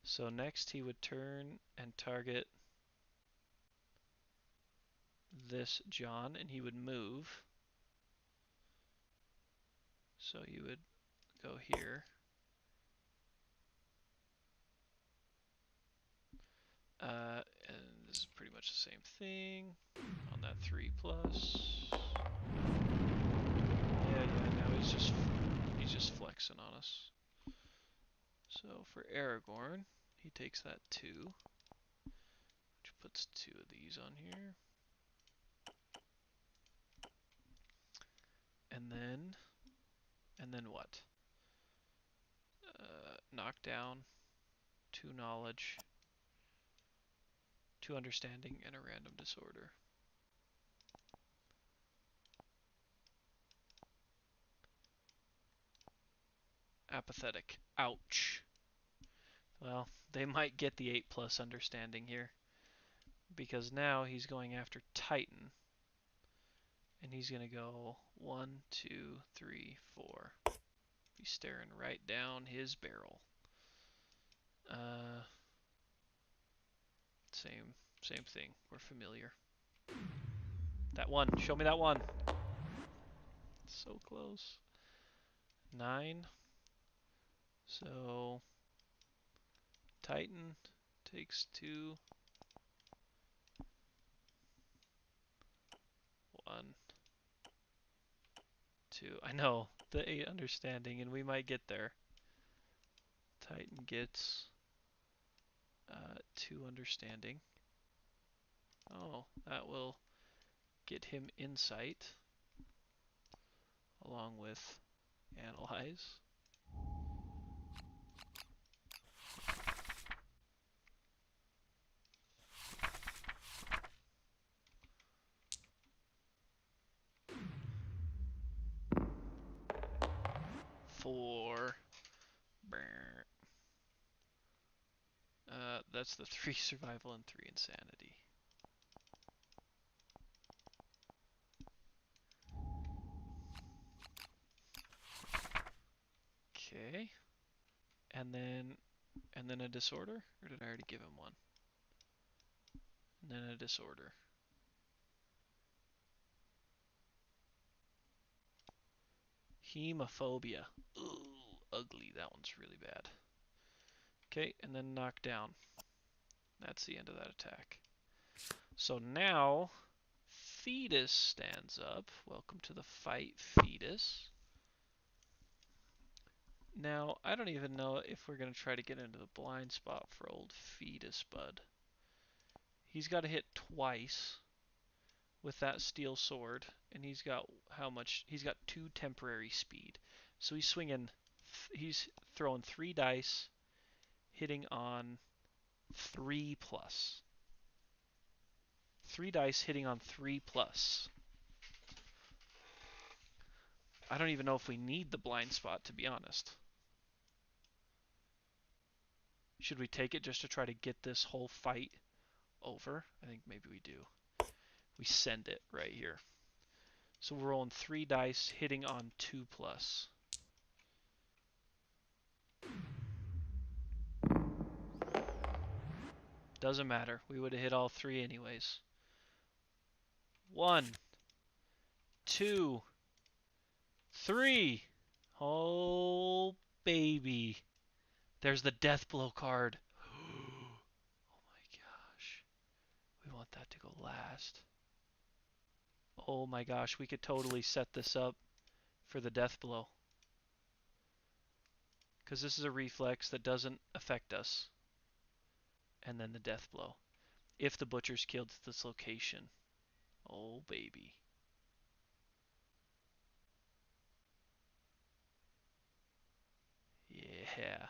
So next he would turn and target this John, and he would move. So you would go here. And this is pretty much the same thing on that 3+. Yeah, now he's just flexing on us. So for Aragorn, he takes that 2, which puts 2 of these on here. And then what? Knockdown, 2 knowledge, 2 understanding, and a random disorder. Apathetic. Ouch. Well, they might get the 8+ understanding here, because now he's going after Titan, and he's going to go 1, 2, 3, 4. He's staring right down his barrel. Same thing. We're familiar. That 1. Show me that 1. So close. 9. So Titan takes 2. 1, 2. I know, the 8 understanding, and we might get there. Titan gets 2 understanding. Oh, that will get him insight along with analyze. Four. That's the 3 survival and 3 insanity. Okay. And then a disorder? Or did I already give him 1? And then a disorder. Hemophobia. Ooh, ugly. That one's really bad. Okay, and then knockdown. That's the end of that attack. So now, Fetus stands up. Welcome to the fight, Fetus. Now, I don't even know if we're going to try to get into the blind spot for old Fetus Bud. He's got to hit twice with that steel sword, and he's got how much? He's got 2 temporary speed. So he's swinging, he's throwing 3 dice, hitting on 3+. 3 dice hitting on 3+. I don't even know if we need the blind spot, to be honest. Should we take it just to try to get this whole fight over? I think maybe we do. We send it right here. So we're rolling 3 dice, hitting on 2+. Doesn't matter. We would have hit all 3 anyways. 1, 2, 3. Oh, baby. There's the death blow card. Oh my gosh. We want that to go last. Oh my gosh, we could totally set this up for the death blow. Because this is a reflex that doesn't affect us. And then the death blow. If the butcher's killed at this location. Oh baby. Yeah,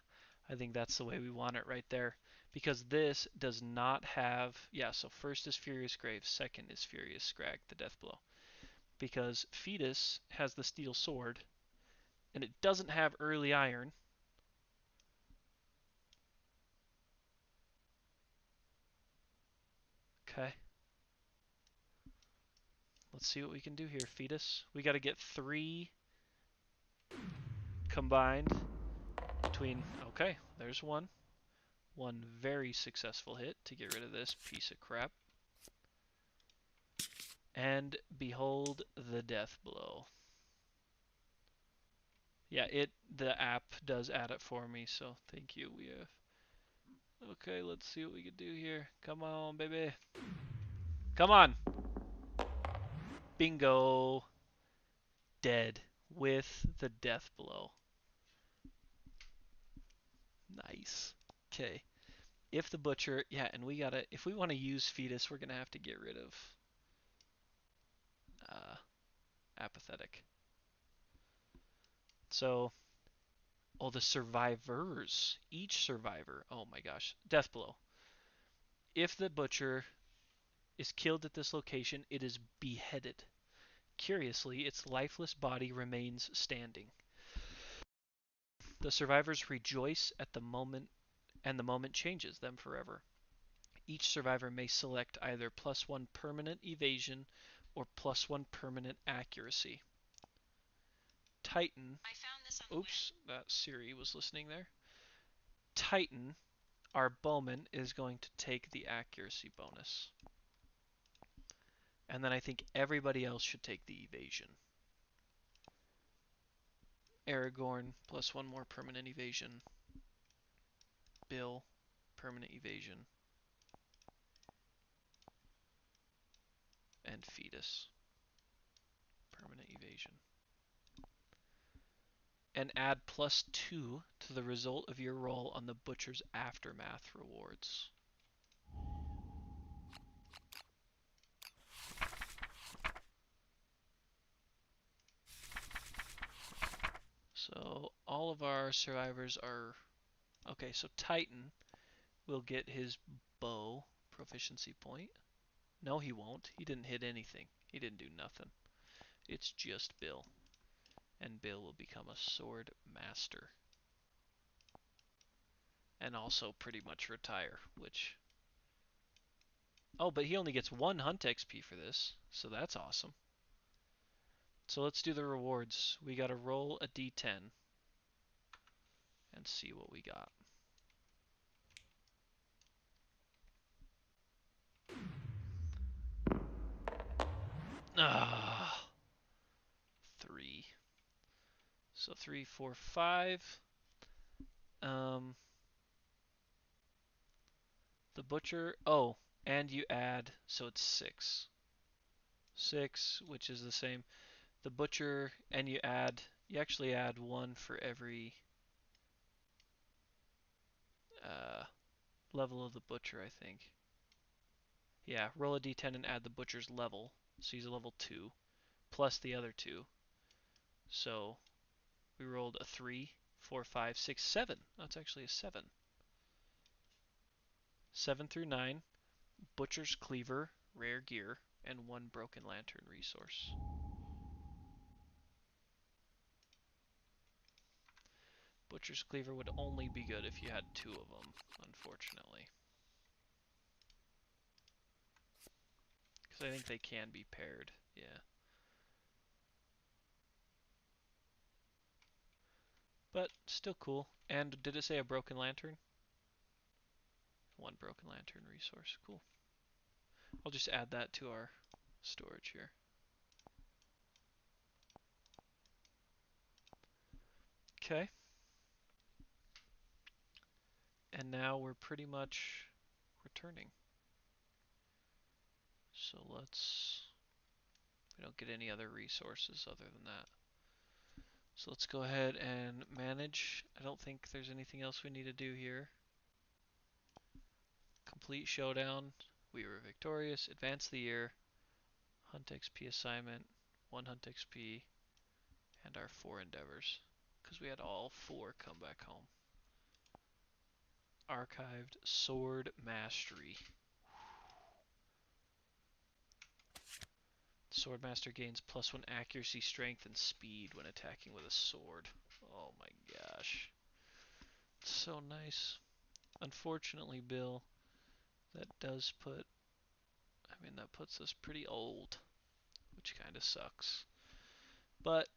I think that's the way we want it right there. Because this does not have, yeah, so first is Furious Grave, second is Furious Scrag, the death blow. Because Fetus has the steel sword, and it doesn't have early iron. Okay, let's see what we can do here, Fetus. We got to get 3 combined between, okay, there's one. One very successful hit to get rid of this piece of crap. And behold the death blow. Yeah, the app does add it for me, so thank you. We have. Okay, let's see what we can do here. Come on, baby. Come on. Bingo. Dead with the death blow. Nice. Okay. If the butcher, yeah, and we gotta, if we want to use Fetus, we're gonna have to get rid of uh, apathetic. So, oh, the survivors. Each survivor. Oh my gosh. Death blow. If the butcher is killed at this location, it is beheaded. Curiously, its lifeless body remains standing. The survivors rejoice at the moment, and the moment changes them forever. Each survivor may select either +1 permanent evasion or +1 permanent accuracy. Titan. Oops, that Siri was listening there. Titan, our bowman, is going to take the accuracy bonus. And then I think everybody else should take the evasion. Aragorn, +1 more permanent evasion. Bill, permanent evasion. And Fetus, permanent evasion. And add +2 to the result of your roll on the Butcher's Aftermath rewards. So all of our survivors are... Okay, so Titan will get his bow proficiency point. No, he won't. He didn't hit anything. He didn't do nothing. It's just Bill. And Bill will become a sword master. And also pretty much retire, which... Oh, but he only gets 1 hunt XP for this, so that's awesome. So let's do the rewards. We gotta roll a d10 and see what we got. Ah, 3. So 3, 4, 5. The butcher. Oh, and you add, so it's 6. 6, which is the same. The butcher, and you actually add 1 for every level of the butcher, I think. Yeah, roll a d10 and add the butcher's level. So he's a level 2, plus the other 2. So we rolled a 3, 4, 5, 6, 7. Oh, it's actually a 7. 7 through 9, Butcher's Cleaver, rare gear, and 1 Broken Lantern resource. Butcher's Cleaver would only be good if you had 2 of them, unfortunately. Because I think they can be paired, yeah. But still cool. And did it say a Broken Lantern? 1 Broken Lantern resource, cool. I'll just add that to our storage here. Okay. And now we're pretty much returning. So we don't get any other resources other than that. So let's go ahead and manage. I don't think there's anything else we need to do here. Complete showdown. We were victorious. Advance the year. Hunt XP assignment. 1 hunt XP. And our 4 endeavors. Because we had all 4 come back home. archived sword mastery. Swordmaster gains +1 accuracy, strength, and speed when attacking with a sword. Oh my gosh. So nice. Unfortunately, Bill, that does put, that puts us pretty old, which kind of sucks. But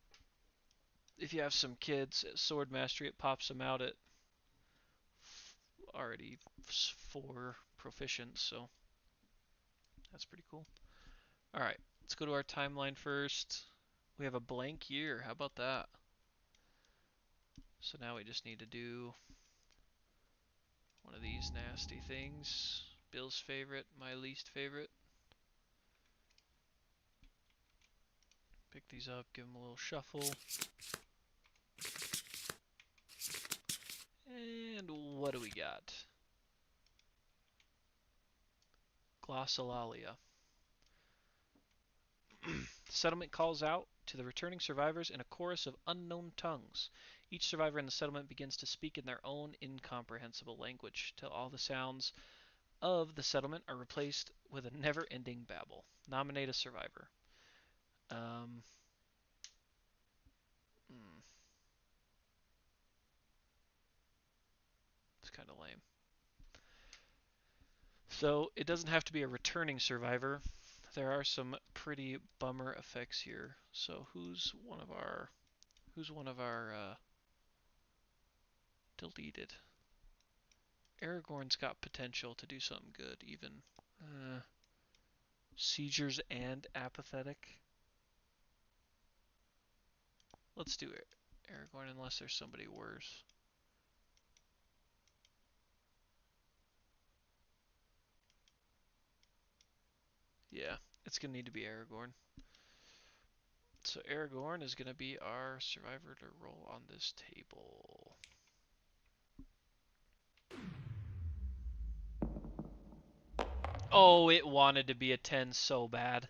if you have some kids at Sword Mastery, it pops them out at already 4 proficient, so that's pretty cool. Alright, let's go to our timeline first. We have a blank year. How about that? So now we just need to do one of these nasty things. Bill's favorite, my least favorite. Pick these up, give them a little shuffle. And what do we got? Glossolalia. The settlement calls out to the returning survivors in a chorus of unknown tongues. Each survivor in the settlement begins to speak in their own incomprehensible language till all the sounds of the settlement are replaced with a never-ending babble. Nominate a survivor. Um, it's kind of lame. So it doesn't have to be a returning survivor. There are some pretty bummer effects here. So who's one of our deleted? Aragorn's got potential to do something good, even. Seizures and apathetic. Let's do Aragorn unless there's somebody worse. Yeah, it's going to need to be Aragorn. So Aragorn is going to be our survivor to roll on this table. Oh, it wanted to be a 10 so bad.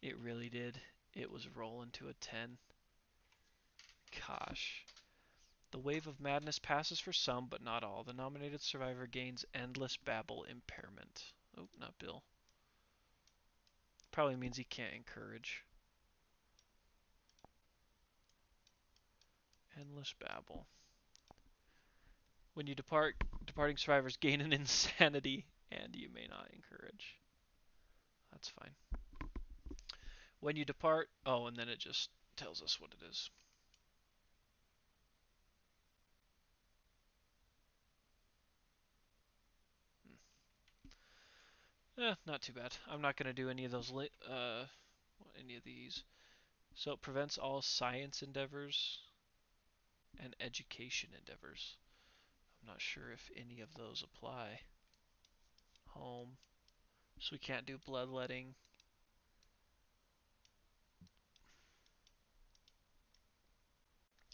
It really did. It was rolling to a 10. Gosh. The wave of madness passes for some, but not all. The nominated survivor gains endless babble impairment. Oh, not Bill. Probably means he can't encourage. Endless babble. When you depart, departing survivors gain an insanity, and you may not encourage. That's fine. When you depart, oh, and then it just tells us what it is. Not too bad. I'm not going to do any of those, any of these. So it prevents all science endeavors and education endeavors. I'm not sure if any of those apply. Home. So we can't do bloodletting.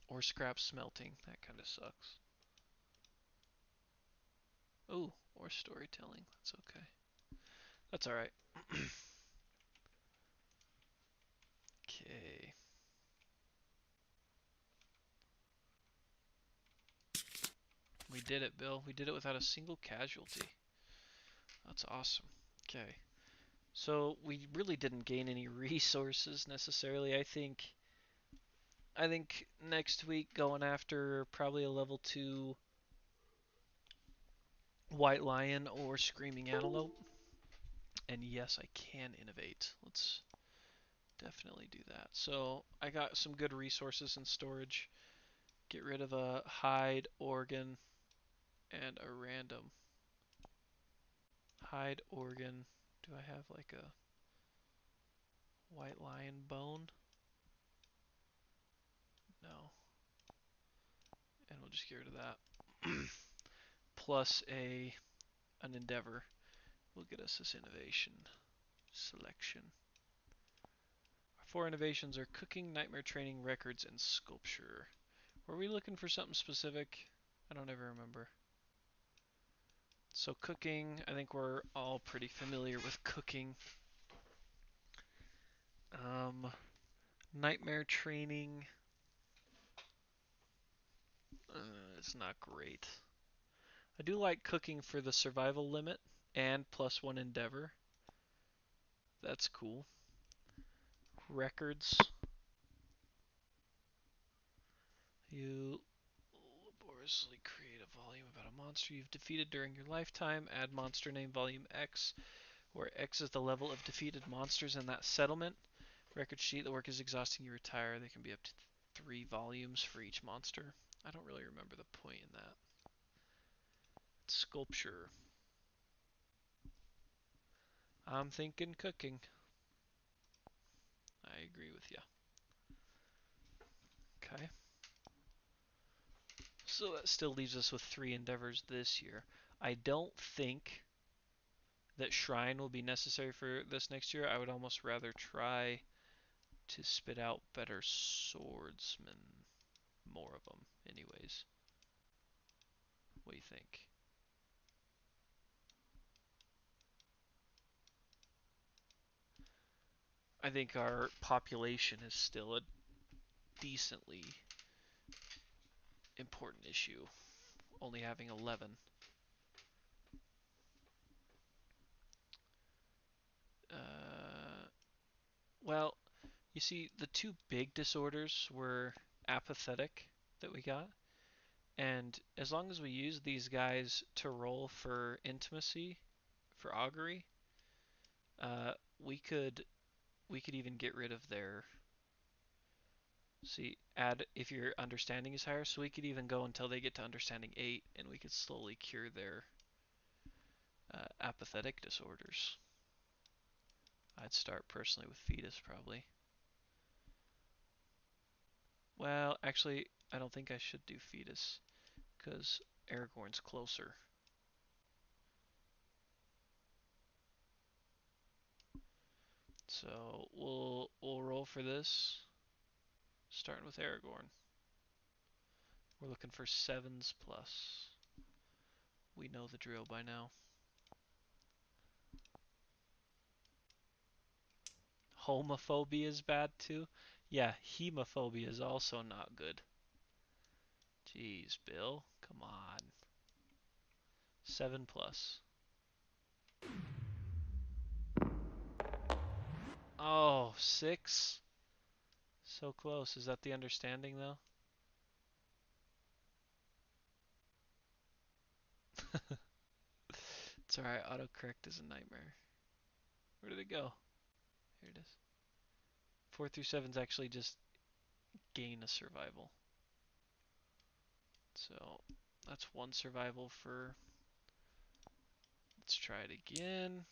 Or scrap smelting. That kind of sucks. Ooh, or storytelling. That's okay. That's alright. Okay. We did it, Bill. We did it without a single casualty. That's awesome. Okay. So we really didn't gain any resources necessarily. I think next week going after probably a level 2 White Lion or Screaming Antelope. And yes, I can innovate. Let's definitely do that. So I got some good resources in storage. Get rid of a hide organ and a random hide organ. Do I have like a White Lion bone? No. And we'll just get rid of that. Plus an endeavor will get us this innovation selection. Our 4 innovations are cooking, nightmare training, records, and sculpture. Were we looking for something specific? I don't ever remember. So cooking, I think we're all pretty familiar with cooking. Nightmare training, it's not great. I do like cooking for the survival limit and +1 endeavor. That's cool. Records. You laboriously create a volume about a monster you've defeated during your lifetime. Add monster name volume X, where X is the level of defeated monsters in that settlement. Record sheet, the work is exhausting, you retire. There can be up to 3 volumes for each monster. I don't really remember the point in that. Sculpture. I'm thinking cooking. I agree with you. Okay. So that still leaves us with 3 endeavors this year. I don't think that Shrine will be necessary for this next year. I would almost rather try to spit out better swordsmen. More of them, anyways. What do you think? I think our population is still a decently important issue, only having 11. Well, you see, the 2 big disorders were apathetic that we got, and as long as we use these guys to roll for intimacy, for augury, uh, we could we could even get rid of their. See, add if your understanding is higher, so we could even go until they get to understanding 8, and we could slowly cure their apathetic disorders. I'd start personally with fetus, probably. Well, actually, I don't think I should do fetus, because Aragorn's closer. So we'll roll for this, starting with Aragorn. We're looking for 7s plus. We know the drill by now. Homophobia is bad too. Yeah, hemophobia is also not good. Jeez, Bill, come on. 7 plus. Oh, 6? So close. Is that the understanding though? It's alright, autocorrect is a nightmare. Where did it go? Here it is. 4 through 7 is actually just gain a survival. So that's 1 survival for. Let's try it again.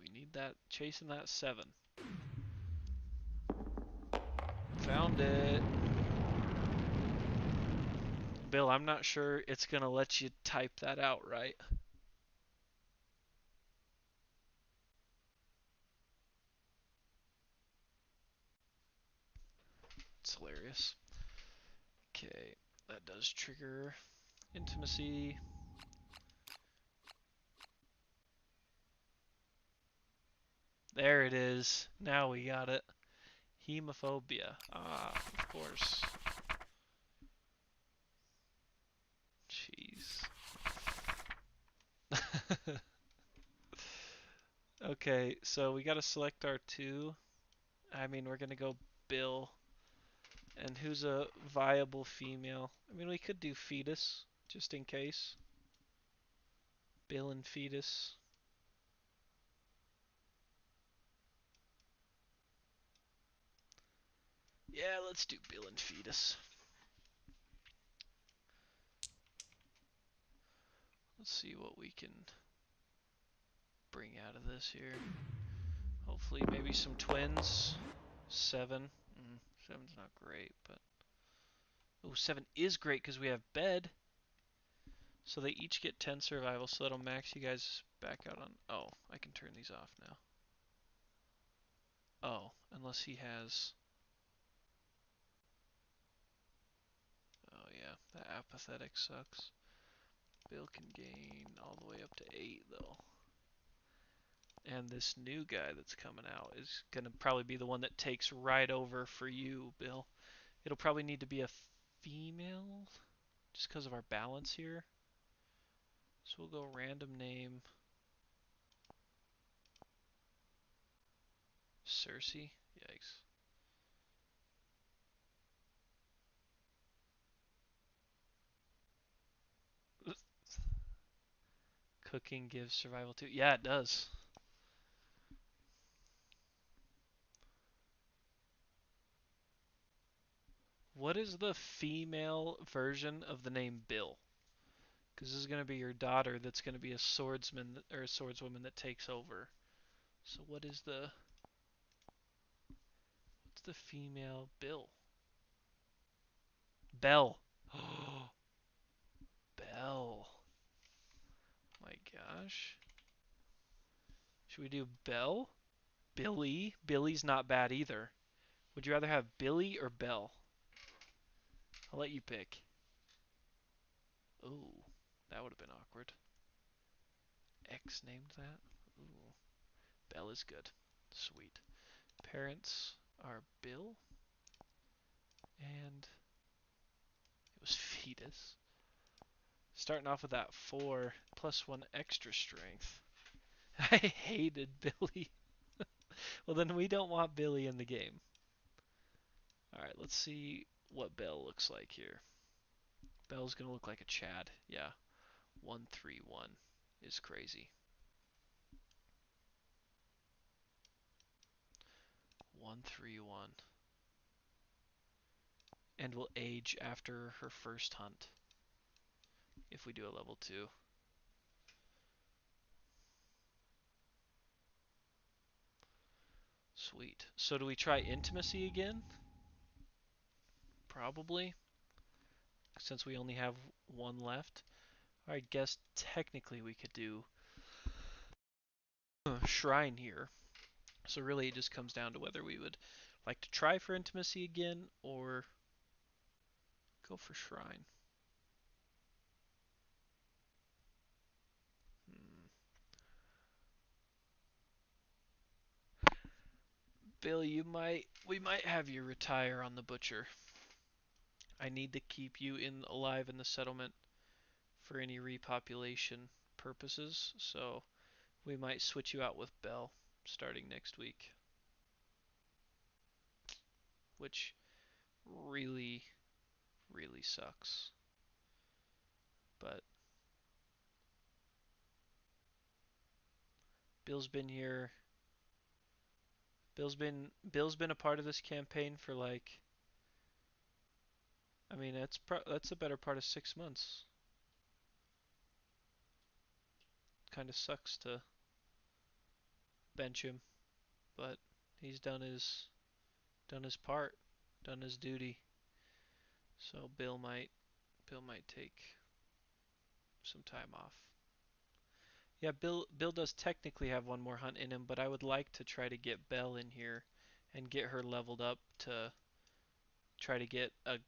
We need that, chasing that 7. Found it. Bill, I'm not sure it's going to let you type that out right. It's hilarious. Okay, that does trigger intimacy. There it is. Now we got it. Hemophobia. Ah, of course. Jeez. Okay, so we gotta select our 2. I mean, we're gonna go Bill. And who's a viable female? I mean, we could do fetus, just in case. Bill and fetus. Yeah, let's do Bill and fetus. Let's see what we can bring out of this here. Hopefully maybe some twins. 7. 7's not great, but... Oh, 7 is great because we have bed. So they each get 10 survival, so that'll max you guys back out on... Oh, I can turn these off now. Oh, unless he has... Oh yeah, that apathetic sucks. Bill can gain all the way up to 8 though. And this new guy that's coming out is going to probably be the one that takes right over for you, Bill. It'll probably need to be a female, just because of our balance here. So we'll go random name Cersei. Yikes. Cooking gives survival too. Yeah, it does. What is the female version of the name Bill? Because this is going to be your daughter that's going to be a swordsman or a swordswoman that takes over. So what's the female Bill? Belle. Oh, Belle. My gosh. Should we do Belle? Billy? Billy's not bad either. Would you rather have Billy or Belle? I'll let you pick. Ooh, that would have been awkward. X named that? Ooh, Belle is good. Sweet. Parents are Bill and it was fetus. Starting off with that 4 plus 1 extra strength. I hated Billy. Well, then we don't want Billy in the game. Alright, let's see what Belle looks like here. Belle's gonna look like a Chad. Yeah, 131 is crazy. 131. And will age after her first hunt if we do a level 2. Sweet. So do we try intimacy again? Probably, since we only have one left. I guess technically we could do shrine here. So really it just comes down to whether we would like to try for intimacy again or go for shrine. Hmm. Bill, we might have you retire on the butcher. I need to keep you alive in the settlement for any repopulation purposes, so we might switch you out with Belle starting next week, which really, really sucks. But Bill's been here. Bill's been a part of this campaign for like, I mean, that's a better part of 6 months. Kind of sucks to bench him, but he's done his part, done his duty. So Bill might take some time off. Yeah, Bill does technically have one more hunt in him, but I would like to try to get Belle in here and get her leveled up to try to get an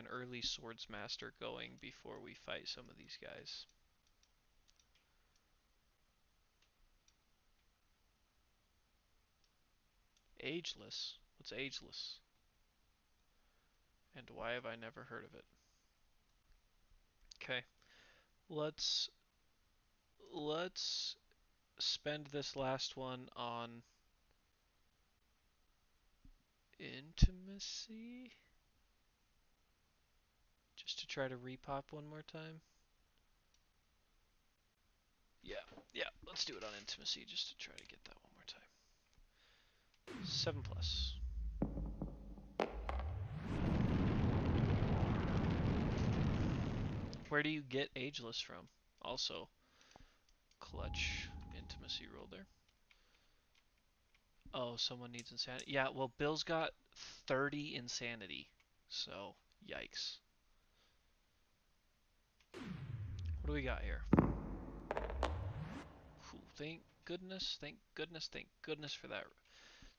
early swords master going before we fight some of these guys. Ageless? What's ageless? And why have I never heard of it? Okay, let's let's spend this last one on intimacy just to try to repop one more time. Yeah, yeah, let's do it on intimacy just to try to get that one more time. 7 plus. Where do you get ageless from? Also, clutch intimacy roll there. Oh, someone needs insanity. Yeah, well, Bill's got 30 insanity. So, yikes. What do we got here? Whew, thank goodness, thank goodness, thank goodness for that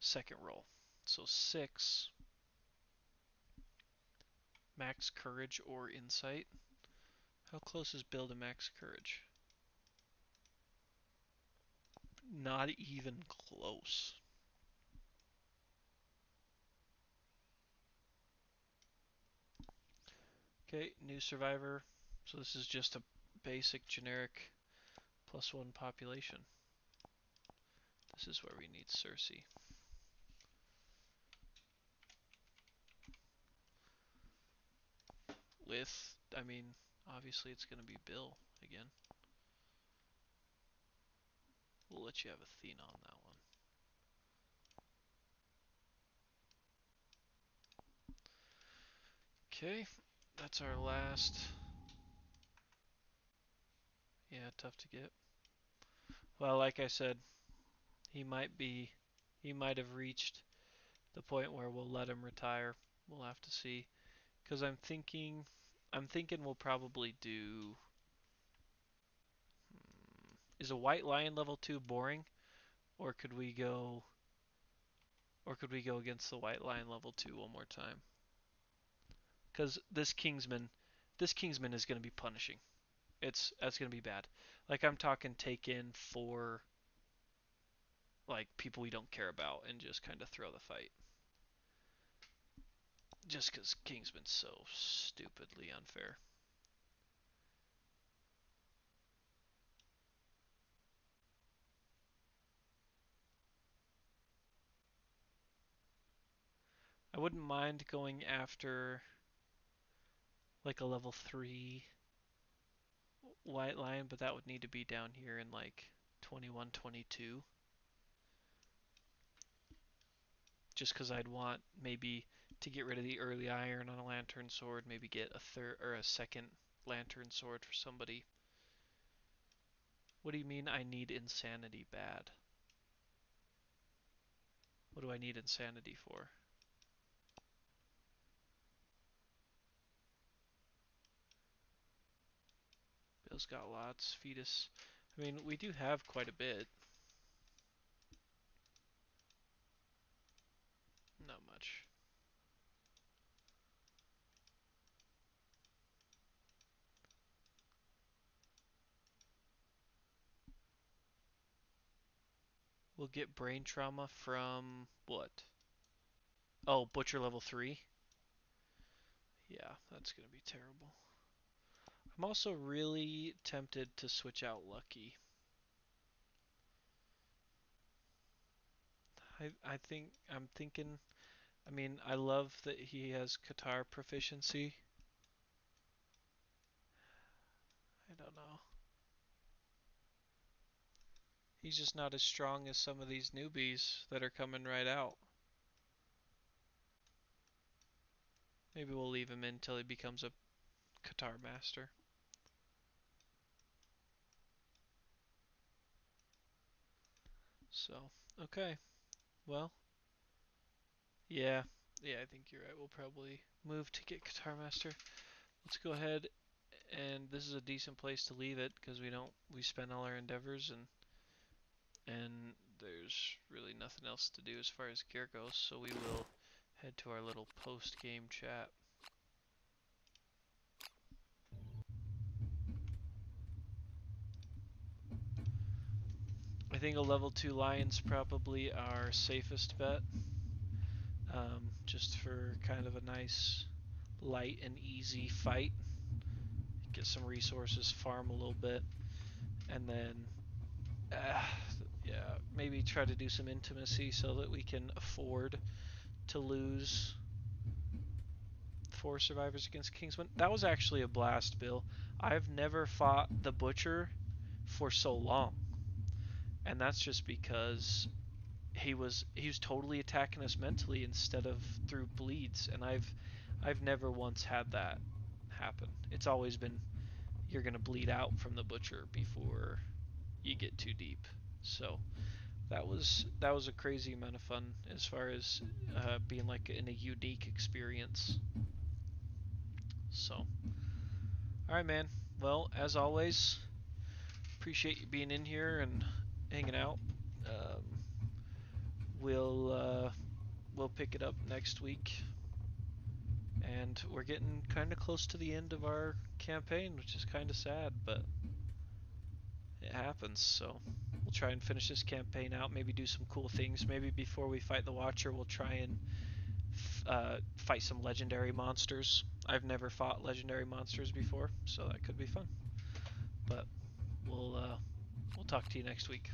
second roll. So 6. Max courage or insight. How close is Bill to max courage? Not even close. Okay, new survivor. So this is just a basic generic +1 population. This is where we need Cersei. With, I mean, obviously it's going to be Bill again. We'll let you have Athena on that one. Okay, that's our last. Yeah, tough to get. Well, like I said, he might have reached the point where we'll let him retire. We'll have to see. Because I'm thinking we'll probably do. Is a White Lion level 2 boring, or could we go? Or could we go against the White Lion level 2 one more time? Because this Kingsman is going to be punishing. That's going to be bad. Like I'm talking take in for like people we don't care about and just kind of throw the fight. Just because Kingsman's so stupidly unfair. I wouldn't mind going after like a level 3 White Lion, but that would need to be down here in like 21, 22. Just because I'd want maybe to get rid of the early iron on a lantern sword, maybe get a third or a second lantern sword for somebody. What do you mean I need insanity bad? What do I need insanity for? Bill's got lots. Fetus. I mean, we do have quite a bit. Not much. We'll get brain trauma from what? Oh, Butcher level 3? Yeah, that's going to be terrible. I'm also really tempted to switch out Lucky. I'm thinking, I mean, I love that he has Qatar proficiency. I don't know. He's just not as strong as some of these newbies that are coming right out. Maybe we'll leave him in until he becomes a Qatar master. So, okay. Well, yeah. Yeah, I think you're right. We'll probably move to get Qatar master. Let's go ahead, and this is a decent place to leave it because we spend all our endeavors, and there's really nothing else to do as far as gear goes, so we will head to our little post-game chat. I think a level 2 Lion's probably our safest bet, just for kind of a nice light and easy fight. Get some resources, farm a little bit, and then yeah, maybe try to do some intimacy so that we can afford to lose 4 survivors against Kingsman. That was actually a blast, Bill. I've never fought the Butcher for so long, and that's just because he was totally attacking us mentally instead of through bleeds, and I've never once had that happen. It's always been you're gonna bleed out from the Butcher before you get too deep. So that was a crazy amount of fun as far as being like in a unique experience. So, all right, man. Well, as always, appreciate you being in here and hanging out. Um, we'll pick it up next week, and we're getting kind of close to the end of our campaign, which is kind of sad, but it happens. So we'll try and finish this campaign out. Maybe do some cool things. Maybe before we fight the Watcher, we'll try and fight some legendary monsters. I've never fought legendary monsters before, so that could be fun. But we'll We'll talk to you next week.